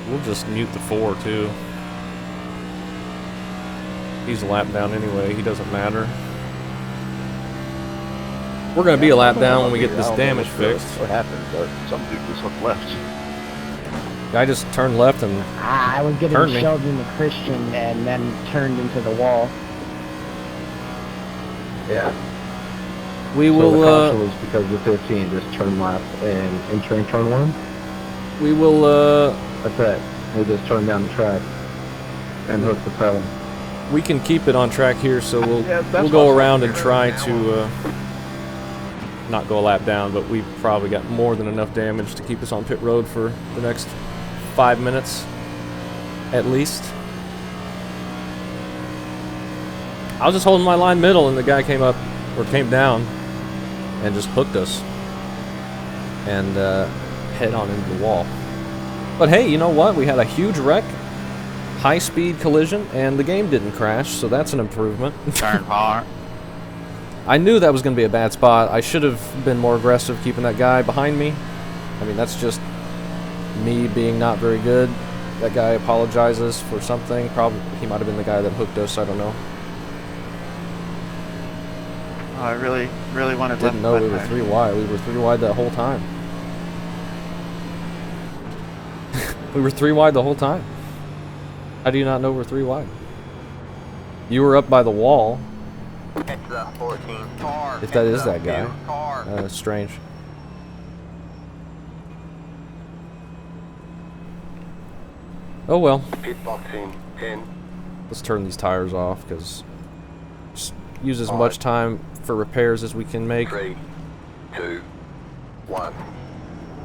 We'll just mute the 4 too. He's a lap down anyway. He doesn't matter. We're gonna be a lap down when we get this damage fixed. What happened? But some dude just looked left. Guy just turned left and I was getting turned me. shoved into Christian and then turned into the wall. Yeah. we So the will. caution was because the 15 just turn left and entering turn 1. We will. That's it. They just turn down the track and hook the pedal. We can keep it on track here, so we'll Yeah, that's we'll what I go was around and thinking try right to not go a lap down, but we've probably got more than enough damage to keep us on pit road for the next 5 minutes, at least. I was just holding my line middle, and the guy came up, or came down, and just hooked us, and head on into the wall. But hey, you know what? We had a huge wreck, high-speed collision, and the game didn't crash, so that's an improvement. Turn hard. I knew that was going to be a bad spot. I should have been more aggressive keeping that guy behind me. I mean, that's just me being not very good. That guy apologizes for something. Probably he might have been the guy that hooked us. I don't know. Oh, I really wanted Didn't know we were 3 wide. We were 3 wide that whole time. We were 3 wide the whole time. How do you not know we're 3 wide? You were up by the wall. It's the 14 car. If that It's is the that guy. new car. That's strange. Oh well. Pit box in 10. Let's turn these tires off because use as much time for repairs as we can make. 3, 2, 1.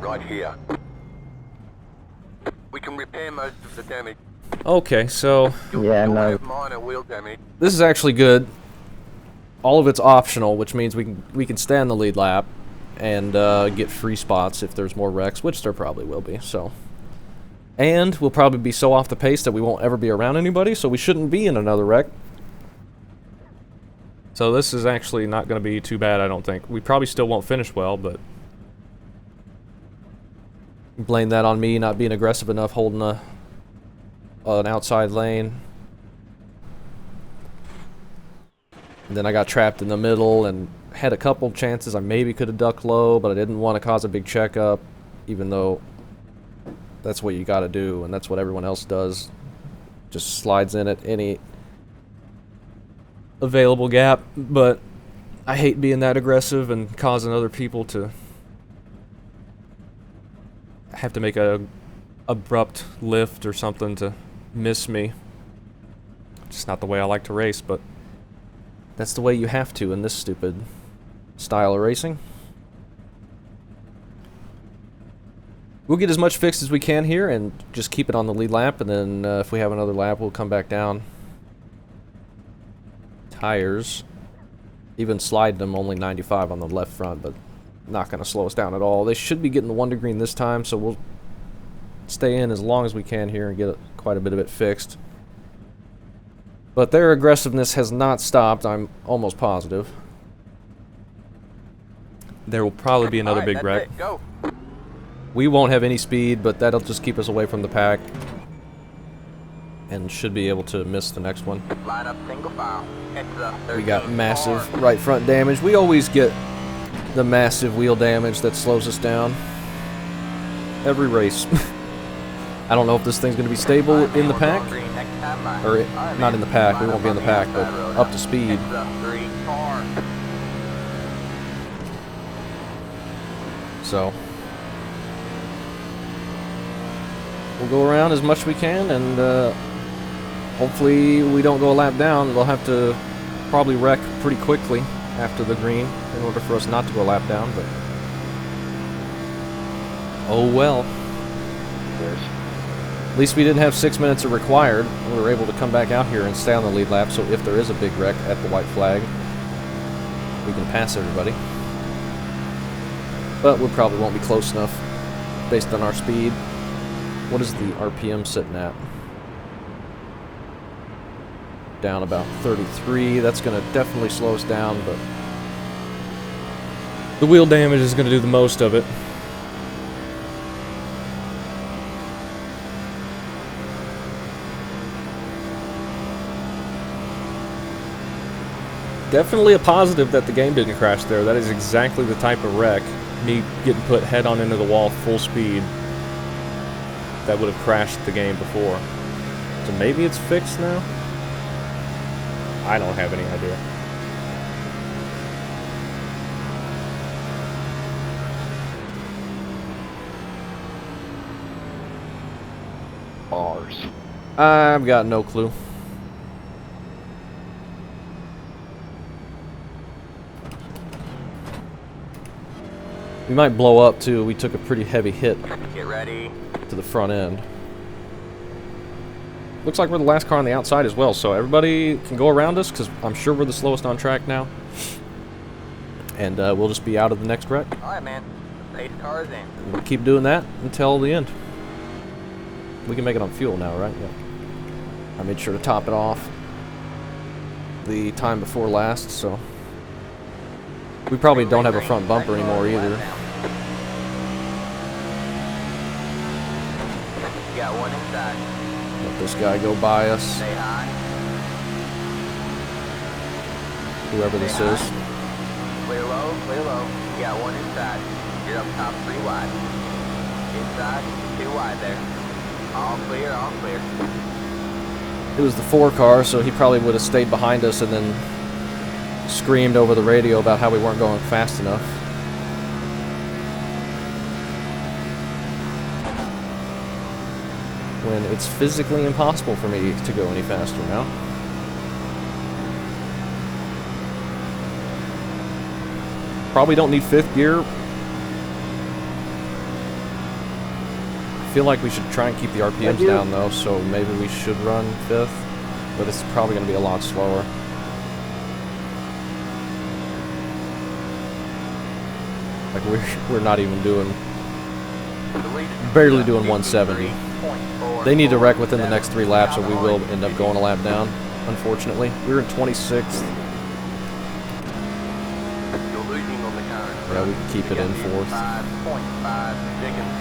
Right here. We can repair most of the damage. Okay, so You'll have minor wheel damage. this is actually good. All of it's optional, which means we can stay on the lead lap and get free spots if there's more wrecks, which there probably will be. So, and we'll probably be so off the pace that we won't ever be around anybody, so we shouldn't be in another wreck. So this is actually not going to be too bad, I don't think. We probably still won't finish well, but blame that on me not being aggressive enough holding an outside lane. And then I got trapped in the middle and had a couple chances I maybe could have ducked low, but I didn't want to cause a big checkup, even though that's what you got to do, and that's what everyone else does. Just slides in at any available gap, but I hate being that aggressive and causing other people to have to make a abrupt lift or something to miss me. It's not the way I like to race, but that's the way you have to in this stupid style of racing. We'll get as much fixed as we can here and just keep it on the lead lap, and then if we have another lap, we'll come back down. Tires, even slide them only 95 on the left front, but not going to slow us down at all. They should be getting the 1 to green this time, so we'll stay in as long as we can here and get quite a bit of it fixed. But their aggressiveness has not stopped, I'm almost positive. There will probably be another big wreck. Go. We won't have any speed, but that'll just keep us away from the pack. And should be able to miss the next one. Line up single file. It's the We got 13 massive car. right front damage. We always get the massive wheel damage that slows us down. Every race. I don't know if this thing's going to be stable in the pack. Or not in the pack, we won't be in the pack, but up to speed. It's the 3 car. So we'll go around as much as we can, and hopefully we don't go a lap down. We'll have to probably wreck pretty quickly after the green in order for us not to go a lap down, but oh well. At least we didn't have 6 minutes of required. We were able to come back out here and stay on the lead lap, so if there is a big wreck at the white flag, we can pass everybody. But we probably won't be close enough based on our speed. What is the RPM sitting at? Down about 33. That's going to definitely slow us down, but the wheel damage is going to do the most of it. Definitely a positive that the game didn't crash there. That is exactly the type of wreck, me getting put head on into the wall full speed, that would have crashed the game before. So maybe it's fixed now? I don't have any idea. Bars. I've got no clue. We might blow up too. We took a pretty heavy hit Get ready. to the front end. Looks like we're the last car on the outside as well, so everybody can go around us because I'm sure we're the slowest on track now. And we'll just be out of the next wreck. Alright, man. Pace cars in. We'll keep doing that until the end. We can make it on fuel now, right? Yeah. I made sure to top it off the time before last, so we probably don't have a front bumper anymore either. Got one inside. Let this guy go by us, Stay high. whoever this is. Clear low, clear low. Got one inside. You're up top 3 wide. Inside, 2 wide there. All clear, all clear. It was the 4 car, so he probably would have stayed behind us and then screamed over the radio about how we weren't going fast enough. When it's physically impossible for me to go any faster now. Probably don't need 5th gear. I feel like we should try and keep the RPMs down though, so maybe we should run 5th, but it's probably going to be a lot slower. Like we're not even doing, barely doing 170. They need to wreck within the next 3 laps or we will end up going a lap down, unfortunately. We were in 26th. You're losing on the current. Yeah, we can keep it in 4th. 5.5 seconds.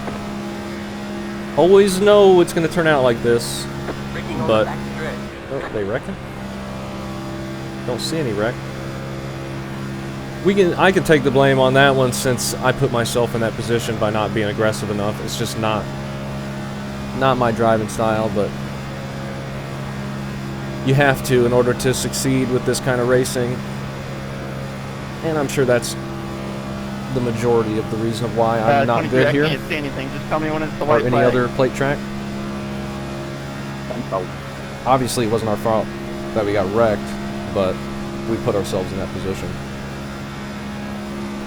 Always know it's going to turn out like this, Braking on but... the back stretch. Oh, they wrecking? Don't see any wreck. I can take the blame on that one since I put myself in that position by not being aggressive enough. It's just not my driving style, but you have to in order to succeed with this kind of racing. And I'm sure that's the majority of the reason of why I'm not good here. I can't see anything. Just tell me when it's the Or white any flag. other plate track. Obviously, it wasn't our fault that we got wrecked, but we put ourselves in that position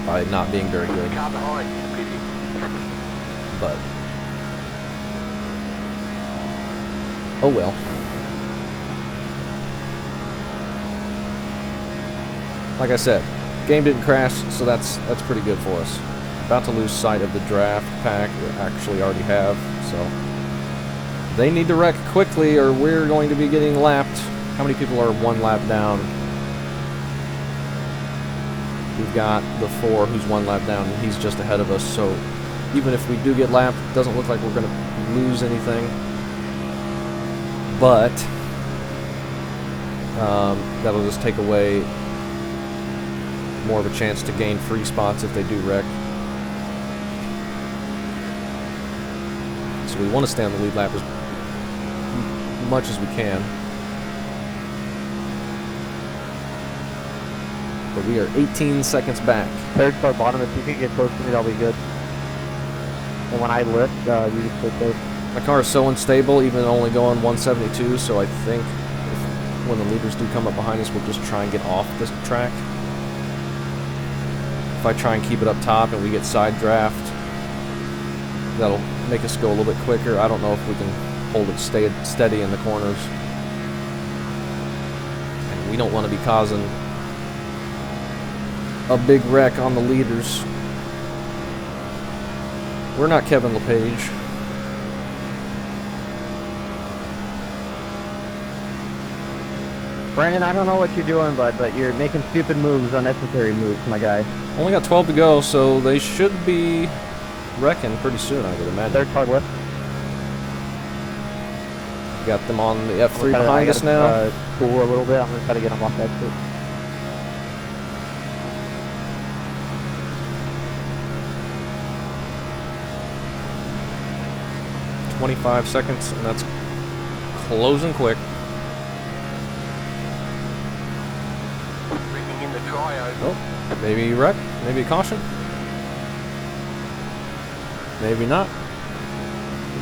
by not being very good. Car behind. But oh well. Like I said, game didn't crash, so that's pretty good for us. About to lose sight of the draft pack we actually already have, so they need to wreck quickly or we're going to be getting lapped. How many people are 1 lap down? We've got the 4 who's 1 lap down, and he's just ahead of us, so even if we do get lapped, it doesn't look like we're going to lose anything. But that'll just take away more of a chance to gain free spots if they do wreck. So we want to stay on the lead lap as much as we can. But we are 18 seconds back. 3rd car bottom, if you can get close to me, that'll be good. And when I lift, you can stay close. My car is so unstable, even only going 172, so I think when the leaders do come up behind us, we'll just try and get off this track. If I try and keep it up top and we get side draft, that'll make us go a little bit quicker. I don't know if we can hold it steady in the corners. And we don't want to be causing a big wreck on the leaders. We're not Kevin LePage. Brandon, I don't know what you're doing, but you're making stupid moves, unnecessary moves, my guy. Only got 12 to go, so they should be wrecking pretty soon, I would imagine. 3rd car left. Got them on the F3 behind us now. Cool a little bit. I'm gonna try to get them off exit. 25 seconds, and that's closing quick. Bringing in the trio. Oh, maybe wreck, maybe a caution. Maybe not.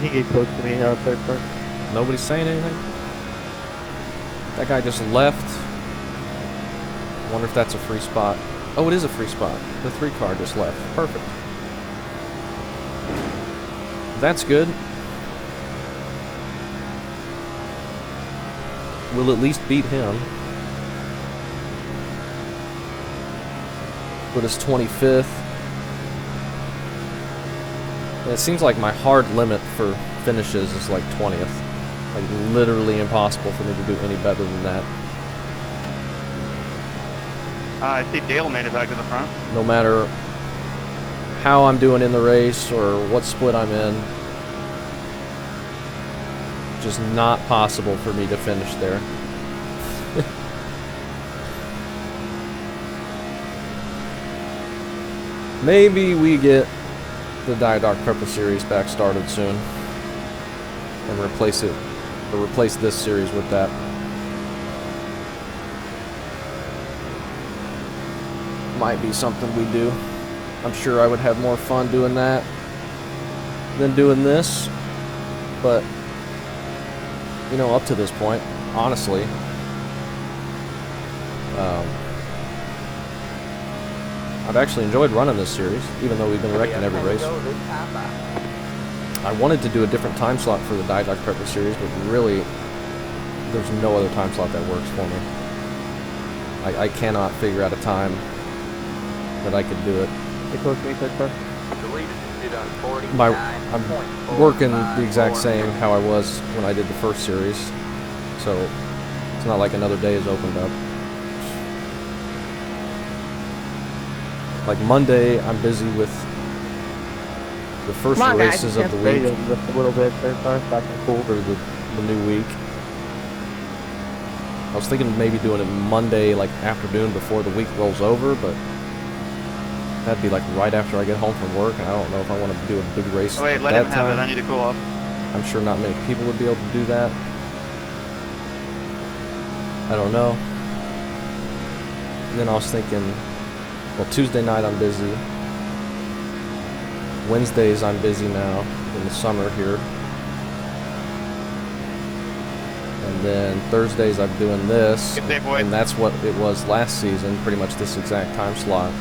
You can get close to me, third car. Nobody's saying anything. That guy just left. Wonder if that's a free spot. Oh, it is a free spot. The 3 car just left. Perfect. That's good. We'll at least beat him. Put us 25th. And it seems like my hard limit for finishes is like 20th. Like literally impossible for me to do any better than that. I see Dale made it back to the front. No matter how I'm doing in the race or what split I'm in, just not possible for me to finish there. Maybe we get the Diet Prepper series back started soon and replace this series with that. Might be something we do. I'm sure I would have more fun doing that than doing this, but you know, up to this point, honestly, I've actually enjoyed running this series, even though we've been wrecking every race. I wanted to do a different time slot for the Diet Prepper series, but really, there's no other time slot that works for me. I cannot figure out a time that I could do it. Close to me, third car. I'm working the exact same how I was when I did the first series, so it's not like another day has opened up. Like Monday, I'm busy with the first races of the week Just a little bit, third car, back and cool. for the new week. I was thinking of maybe doing it Monday, like afternoon before the week rolls over, but that'd be like right after I get home from work, and I don't know if I want to do a big race Wait, at let that him time. have it. I need to cool off. I'm sure not many people would be able to do that. I don't know. And then I was thinking, well, Tuesday night I'm busy. Wednesdays I'm busy now in the summer here. And then Thursdays I'm doing this. Good day, boy. And that's what it was last season, pretty much this exact time slot.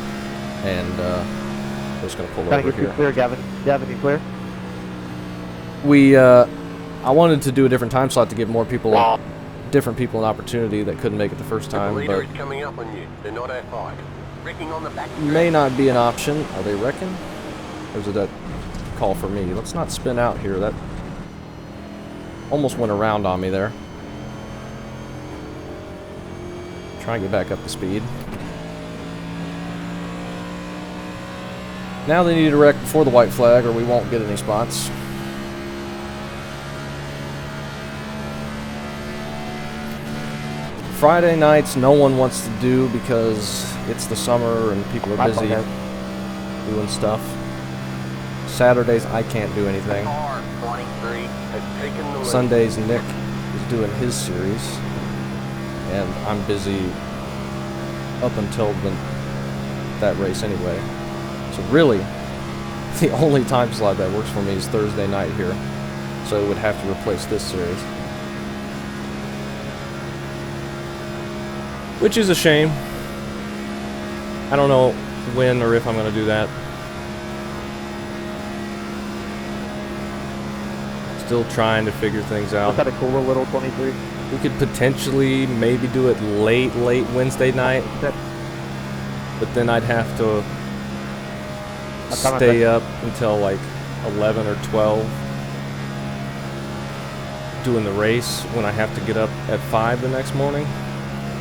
And I'm just going to pull Gotta over get you here. clear, Gavin. Gavin, you clear? I wanted to do a different time slot to give more people, different people an opportunity that couldn't make it the first time, The leader but is coming up on you. They're not outside. Wrecking on the back. may not be an option. Are they wrecking? Or is it that call for me? Let's not spin out here. That almost went around on me there. Try and get back up to speed. Now they need to wreck before the white flag or we won't get any spots. Friday nights no one wants to do because it's the summer and people are busy doing stuff. Saturdays I can't do anything. Sundays Nick is doing his series and I'm busy up until that race anyway. So really, the only time slot that works for me is Thursday night here. So it would have to replace this series. Which is a shame. I don't know when or if I'm going to do that. Still trying to figure things out. Got a cool little 23. We could potentially maybe do it late Wednesday night. But then I'd have to stay up until like 11 or 12 doing the race when I have to get up at 5 the next morning,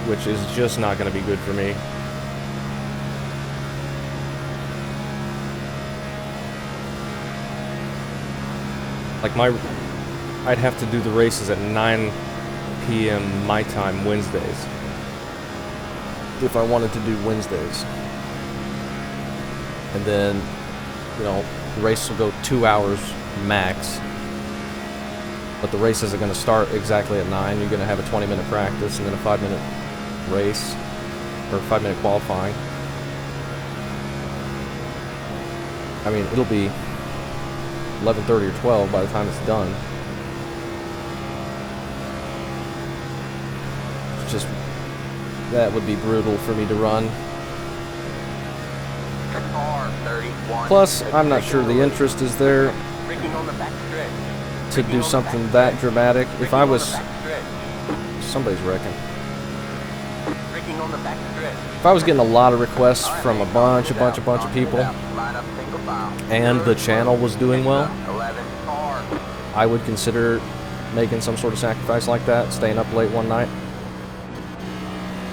which is just not going to be good for me. Like I'd have to do the races at 9 p.m. my time Wednesdays if I wanted to do Wednesdays. And then, you know, the race will go 2 hours max. But the race isn't going to start exactly at 9. You're going to have a 20-minute practice and then a 5-minute race, or 5-minute qualifying. I mean, it'll be 11:30 or 12 by the time it's done. It's just, that would be brutal for me to run. Plus, I'm not sure the interest is there to do something that dramatic. If I was... Somebody's wrecking. If I was getting a lot of requests from a bunch of people, and the channel was doing well, I would consider making some sort of sacrifice like that, staying up late one night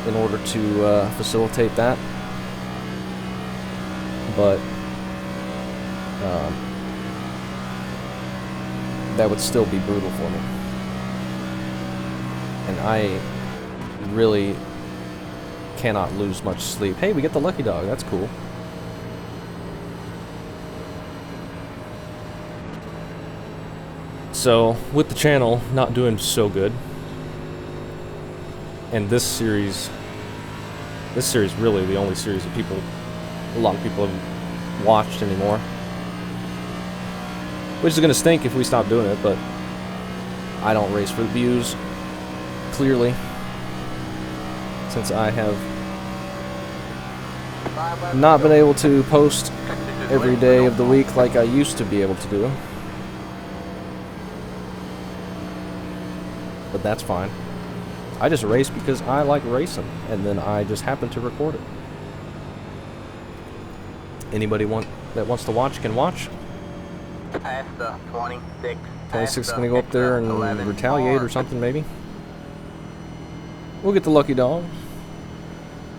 in order to facilitate that. But that would still be brutal for me. And I really cannot lose much sleep. Hey, we get the lucky dog. That's cool. So, with the channel not doing so good, and this series really the only series that a lot of people have watched anymore, which is going to stink if we stop doing it, but I don't race for the views, clearly, since I have not been able to post every day of the week like I used to be able to do. But that's fine. I just race because I like racing, and then I just happen to record it. Anybody that wants to watch can watch. 26 is going to go up there and retaliate or something, maybe. We'll get the lucky dog,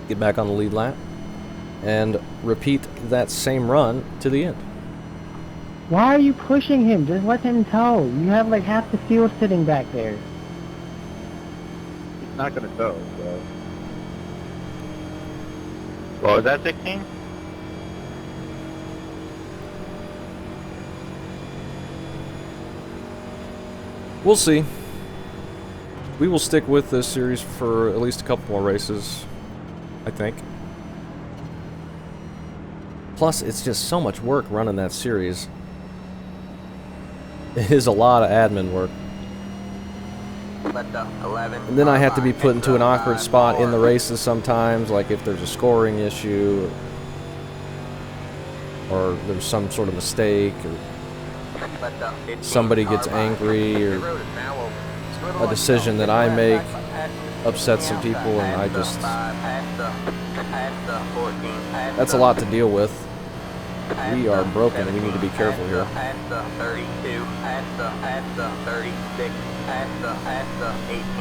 get back on the lead lap, and repeat that same run to the end. Why are you pushing him? Just let him tow. You have like half the field sitting back there. He's not going to tow, so... What was that, 16? We'll see. We will stick with this series for at least a couple more races, I think. Plus, it's just so much work running that series. It is a lot of admin work. And then I have to be put into an awkward spot in the races sometimes, like if there's a scoring issue, or there's some sort of mistake, or somebody gets angry, or a decision that I make upsets some people, and I just... That's a lot to deal with. We are broken, and we need to be careful here.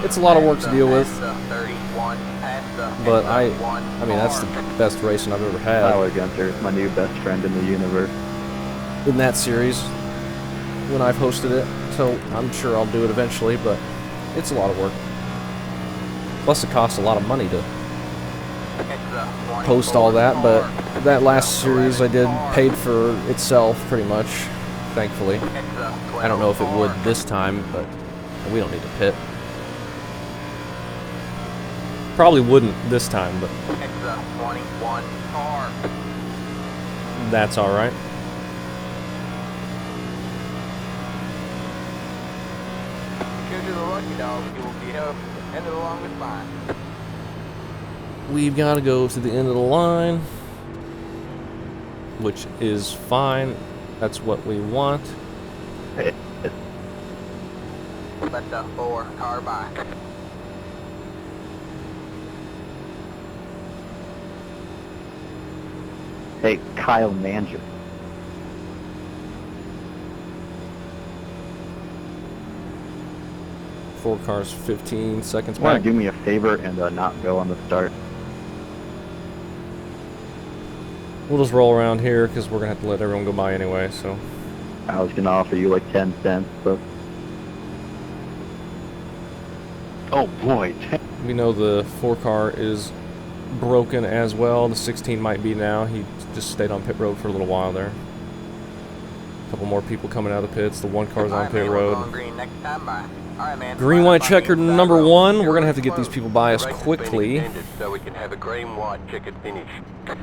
It's a lot of work to deal with, but I mean, that's the best racing I've ever had. Tyler Gunther, my new best friend in the universe. In that series, when I've hosted it, so I'm sure I'll do it eventually, but it's a lot of work. Plus it costs a lot of money to post all that, but that last series I did paid for itself pretty much, thankfully. I don't know if it would this time, but we don't need to pit. Probably wouldn't this time, but that's alright. Because you're the lucky dog, you will be held to the end of the longest line. We've got to go to the end of the line, which is fine. That's what we want. Let the 4 car by. Hey, Kyle Manger. Four cars, 15 seconds Want back. to do me a favor and not go on the start? We'll just roll around here because we're going to have to let everyone go by anyway, so. I was going to offer you like 10 cents, but... Oh boy, We know the 4 car is broken as well. The 16 might be now. He just stayed on pit road for a little while there. A couple more people coming out of the pits. The one car's on Alright, pit man, we'll go road. on green next time by. Alright, man. Green, line white, up on the checkered inside number row. 1. We're Your going to have to road's get these closed. people by The us race has been quickly. extended so we can have a green, white, checkered finish. A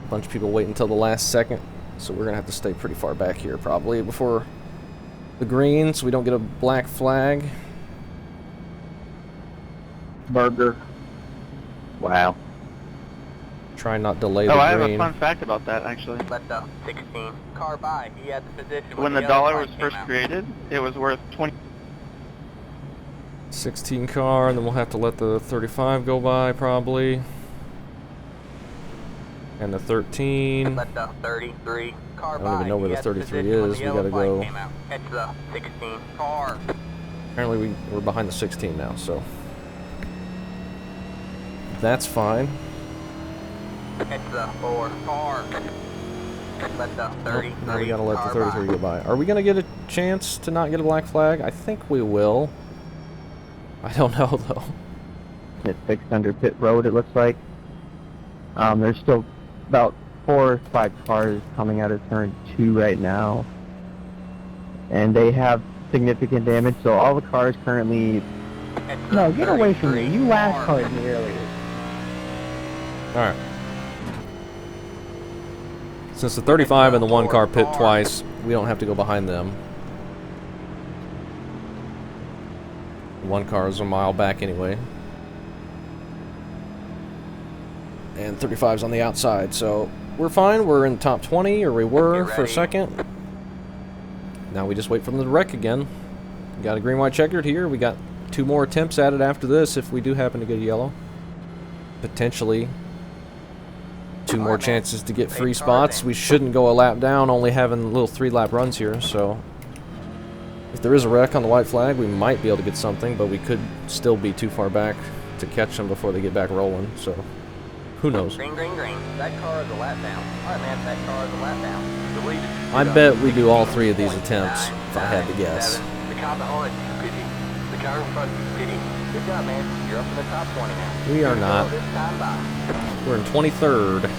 bunch of people waiting until the last second. So we're going to have to stay pretty far back here probably before the green so we don't get a black flag. Burger. Wow. Try and not delay Oh, the I have a green. fun fact about that, actually. Let the 16 car by. He had the position When the the yellow dollar flag was came first out. created, it was worth 20. 16 car, and then we'll have to let the 35 go by probably. And the 13. Let the 33 car by. I don't even know where He the had 33 position when is. the We yellow gotta flag go. came out. Catch the 16 car. Apparently we're behind the 16 now, so that's fine. Catch the 4 car. Let the 33 Now we gotta let the car 33 by. go by. Are we gonna get a chance to not get a black flag? I think we will. I don't know though. It's fixed under pit road, it looks like. There's still about 4 or 5 cars coming out of turn 2 right now. And they have significant damage, so all the cars currently... Catch the No, get away from me. 33 You last car. carded me earlier. Alright. Since the 35 and the 1 car pit twice, we don't have to go behind them. The 1 car is a mile back anyway. And 35's on the outside, so we're fine. We're in top 20, or we were for a second. Now we just wait for them to wreck again. We got a green, white, checkered here. We got 2 more attempts at it after this if we do happen to get a yellow. Potentially 2 more chances to get free spots. We shouldn't go a lap down, only having little 3-lap runs here, so if there is a wreck on the white flag, we might be able to get something, but we could still be too far back to catch them before they get back rolling, so who knows. Green, green, green. That car is a lap down. Alright, man, that car is a lap down. Delete. I bet we do all 3 of these attempts, if I had to guess. The car behind is pitting. The car in front is pitting. Good job, man. You're up in the top 20 now. We are Go not. this time by. We're in 23rd.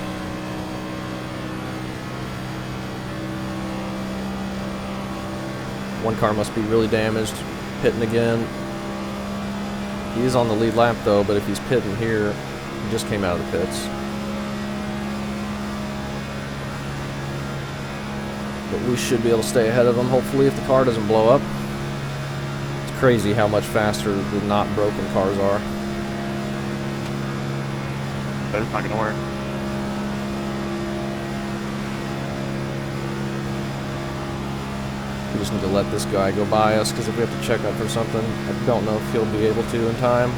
One car must be really damaged. Pitting again. He is on the lead lap though, but if he's pitting here, he just came out of the pits. But we should be able to stay ahead of him, hopefully, if the car doesn't blow up. It's crazy how much faster the not broken cars are. But it's not gonna work. We just need to let this guy go by us, because if we have to check up for something, I don't know if he'll be able to in time.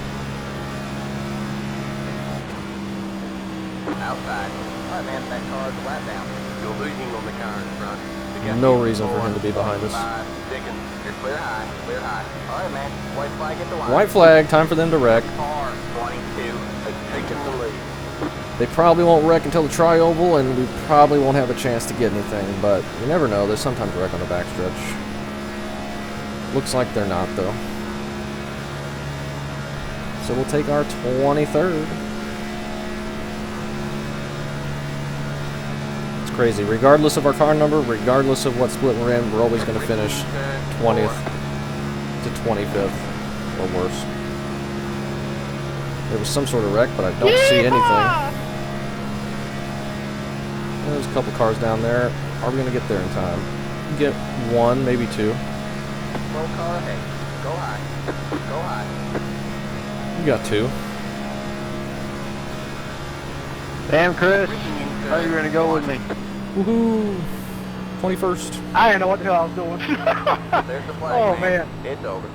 Outside. Alright, man, that car is a lap down. You're losing on the car in front. The gap No is reason for him to be behind us. 5 seconds. You're clear high, clear high. Alright, man, white flag at the line. White flag, time for them to wreck. Car 22 has taken the lead. They probably won't wreck until the tri-oval, and we probably won't have a chance to get anything, but you never know. There's sometimes a wreck on the backstretch. Looks like they're not, though. So we'll take our 23rd. It's crazy. Regardless of our car number, regardless of what split we're in, we're always going to finish 20th to 25th or worse. There was some sort of wreck, but I don't see anything. There's a couple cars down there. Are we going to get there in time? Get 1, maybe 2. Roll car ahead. Go high. Go high. You got 2. Damn, Chris. How are you gonna go with me? Woohoo! 21st. I didn't know what the hell I was doing. There's the flag, Oh, man. It's over.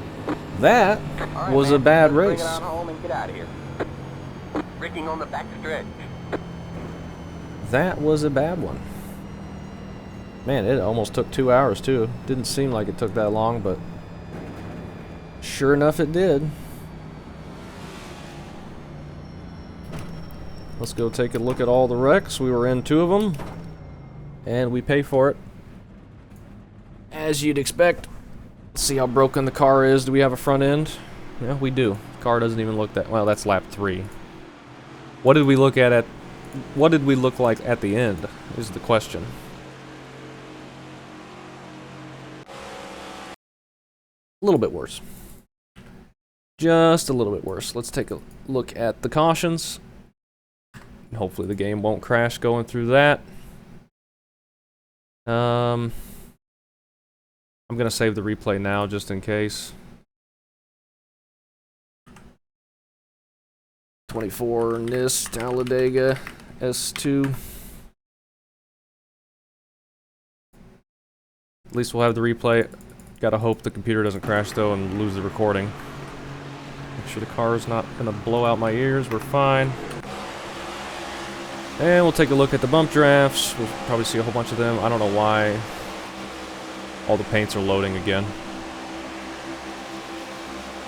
That Alright, was man, a bad let's race. Bring it on home and get out of here. Wrecking on the back stretch. That was a bad one. Man, it almost took 2 hours too. Didn't seem like it took that long, but sure enough it did. Let's go take a look at all the wrecks. We were in 2 of them, and we pay for it. As you'd expect. Let's see how broken the car is. Do we have a front end? Yeah, we do. The car doesn't even look that well. That's lap 3. What did we look at? What did we look like at the end? Is the question. A little bit worse. Just a little bit worse. Let's take a look at the cautions. Hopefully the game won't crash going through that. I'm gonna save the replay now just in case. 24 NIS Talladega S2. At least we'll have the replay. Gotta hope the computer doesn't crash though and lose the recording. Make sure the car is not gonna blow out my ears. We're fine. And we'll take a look at the bump drafts. We'll probably see a whole bunch of them. I don't know why all the paints are loading again.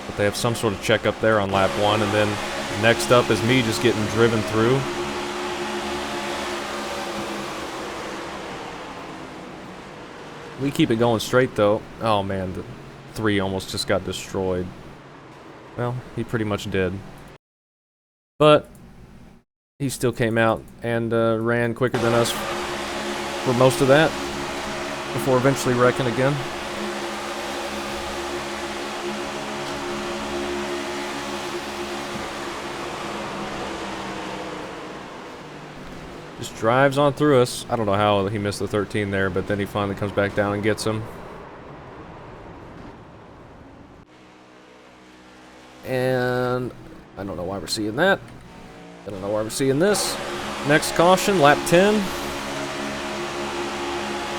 But they have some sort of check up there on lap 1, and then next up is me just getting driven through. We keep it going straight though. Oh man, the 3 almost just got destroyed. Well, he pretty much did. But he still came out and ran quicker than us for most of that, before eventually wrecking again. Just drives on through us. I don't know how he missed the 13 there, but then he finally comes back down and gets him. And I don't know why we're seeing that. I don't know why we're seeing this. Next caution, lap 10.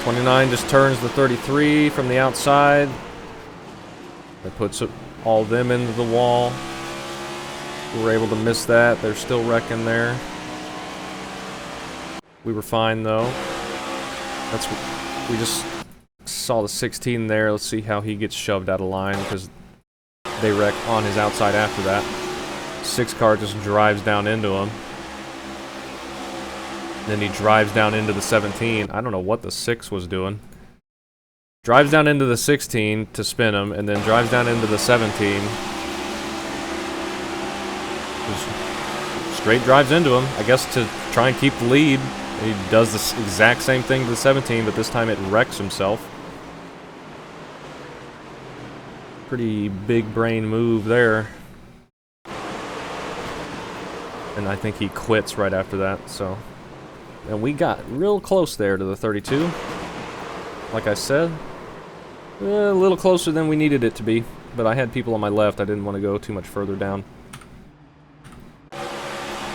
29 just turns the 33 from the outside. That puts all of them into the wall. We were able to miss that. They're still wrecking there. We were fine though. That's what we just saw the 16 there. Let's see how he gets shoved out of line because they wreck on his outside after that. 6 car just drives down into him. Then he drives down into the 17. I don't know what the 6 was doing. Drives down into the 16 to spin him, and then drives down into the 17. Just straight drives into him, I guess to try and keep the lead. He does the exact same thing to the 17, but this time it wrecks himself. Pretty big brain move there. And I think he quits right after that, so. And we got real close there to the 32. Like I said, a little closer than we needed it to be. But I had people on my left, I didn't want to go too much further down.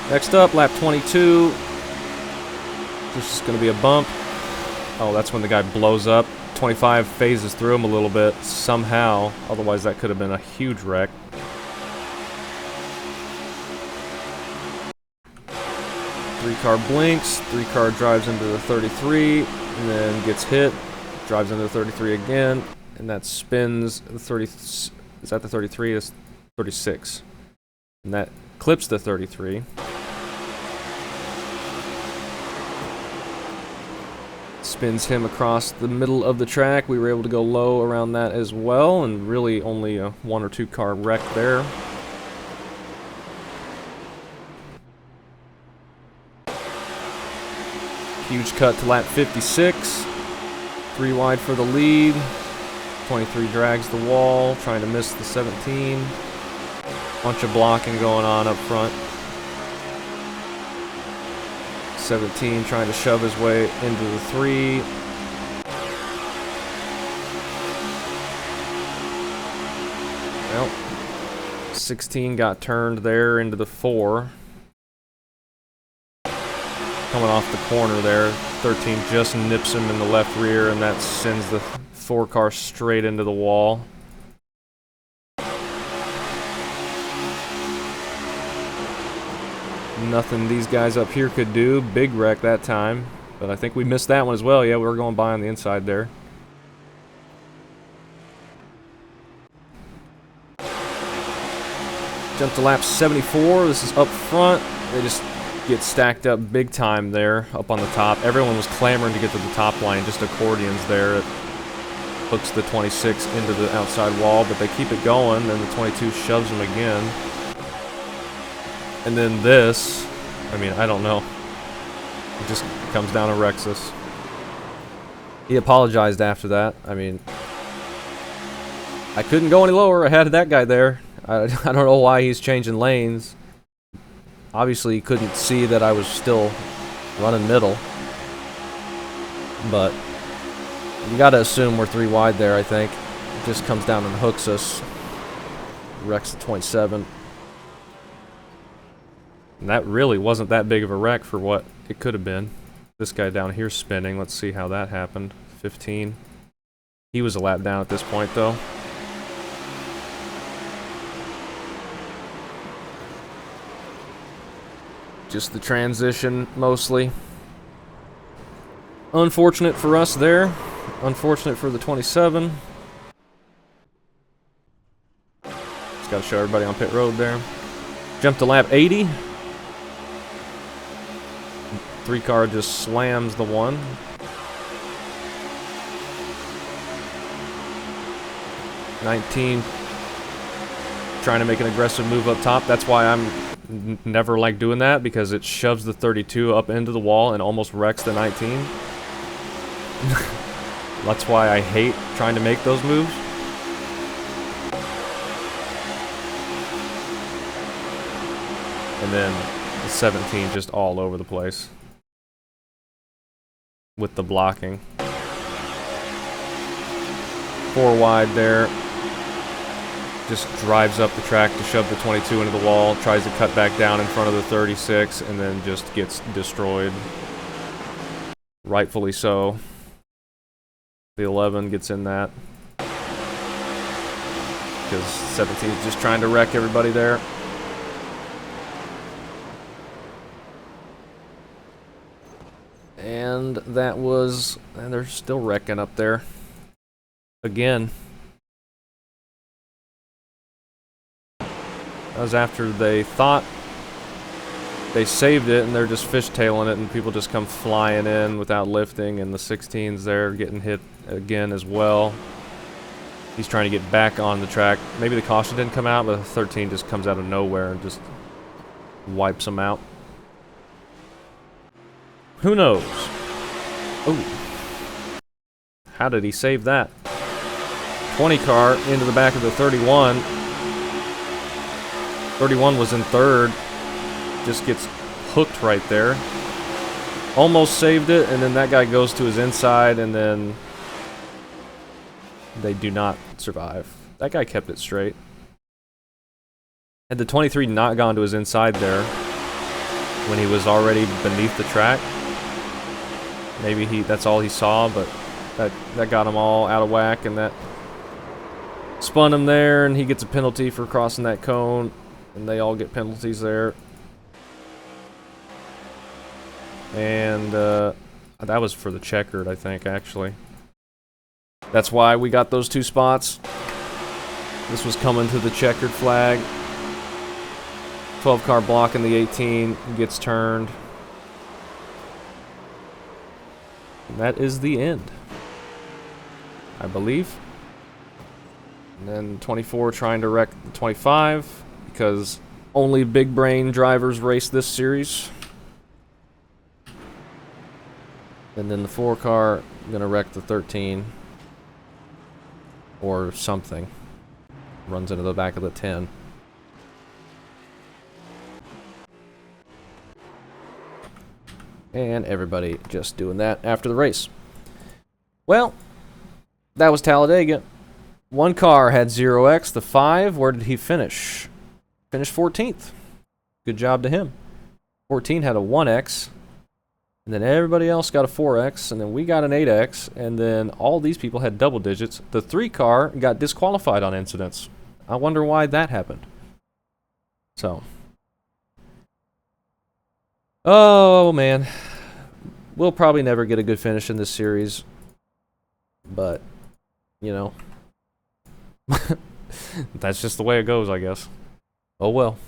Next up, lap 22. This is going to be a bump. Oh, that's when the guy blows up. 25 phases through him a little bit, somehow. Otherwise, that could have been a huge wreck. Three car blinks, 3 car drives into the 33, and then gets hit, drives into the 33 again, and that spins the 30, is that the 33? It's 36. And that clips the 33. Spins him across the middle of the track. We were able to go low around that as well, and really only a 1 or 2 car wreck there. Huge cut to lap 56. 3 wide for the lead. 23 drags the wall, trying to miss the 17. Bunch of blocking going on up front. 17 trying to shove his way into the 3. Well, 16 got turned there into the 4. Coming off the corner there, 13 just nips him in the left rear, and that sends the 4 car straight into the wall. Nothing these guys up here could do. Big wreck that time, but I think we missed that one as well. Yeah, we were going by on the inside there. Jump to lap 74. This is up front. They just get stacked up big time there, up on the top. Everyone was clamoring to get to the top line, just accordions there. It hooks the 26 into the outside wall, but they keep it going, and the 22 shoves them again. And then this, I mean, I don't know. It just comes down and wrecks us. He apologized after that. I mean, I couldn't go any lower. I had that guy there. I don't know why he's changing lanes. Obviously, he couldn't see that I was still running middle. But you got to assume we're 3 wide there, I think. It just comes down and hooks us. Wrecks the 27. And that really wasn't that big of a wreck for what it could have been. This guy down here spinning. Let's see how that happened. 15. He was a lap down at this point, though. Just the transition, mostly. Unfortunate for us there. Unfortunate for the 27. Just gotta show everybody on pit road there. Jumped to lap 80. 3 car just slams the 1. '19 trying to make an aggressive move up top. That's why I'm never like doing that, because it shoves the 32 up into the wall and almost wrecks the 19. That's why I hate trying to make those moves. And then the 17 just all over the place with the blocking. 4 wide there. Just drives up the track to shove the 22 into the wall, tries to cut back down in front of the 36, and then just gets destroyed. Rightfully so. The 11 gets in that. Because 17 is just trying to wreck everybody there. And that was... and they're still wrecking up there. Again. That was after they thought they saved it, and they're just fishtailing it, and people just come flying in without lifting, and the 16's there getting hit again as well. He's trying to get back on the track. Maybe the caution didn't come out, but the 13 just comes out of nowhere and just wipes him out. Who knows? Oh. How did he save that? 20 car into the back of the 31. 31 was in third. Just gets hooked right there. Almost saved it, and then that guy goes to his inside, and then they do not survive. That guy kept it straight. Had the 23 not gone to his inside there when he was already beneath the track, maybe that's all he saw, but that got him all out of whack, and that spun him there, and he gets a penalty for crossing that cone. And they all get penalties there. And that was for the checkered, I think, actually. That's why we got those 2 spots. This was coming to the checkered flag. 12 car blocking the 18, gets turned. And that is the end, I believe. And then 24 trying to wreck the 25. Because only big brain drivers race this series. And then the 4 car gonna wreck the 13. Or something. Runs into the back of the 10. And everybody just doing that after the race. Well, that was Talladega. 1 car had 0x. The 5, where did he finish? Finished 14th. Good job to him. 14 had a 1x. And then everybody else got a 4x. And then we got an 8x. And then all these people had double digits. The 3 car got disqualified on incidents. I wonder why that happened. So. Oh, man. We'll probably never get a good finish in this series. But, you know. That's just the way it goes, I guess. Oh well.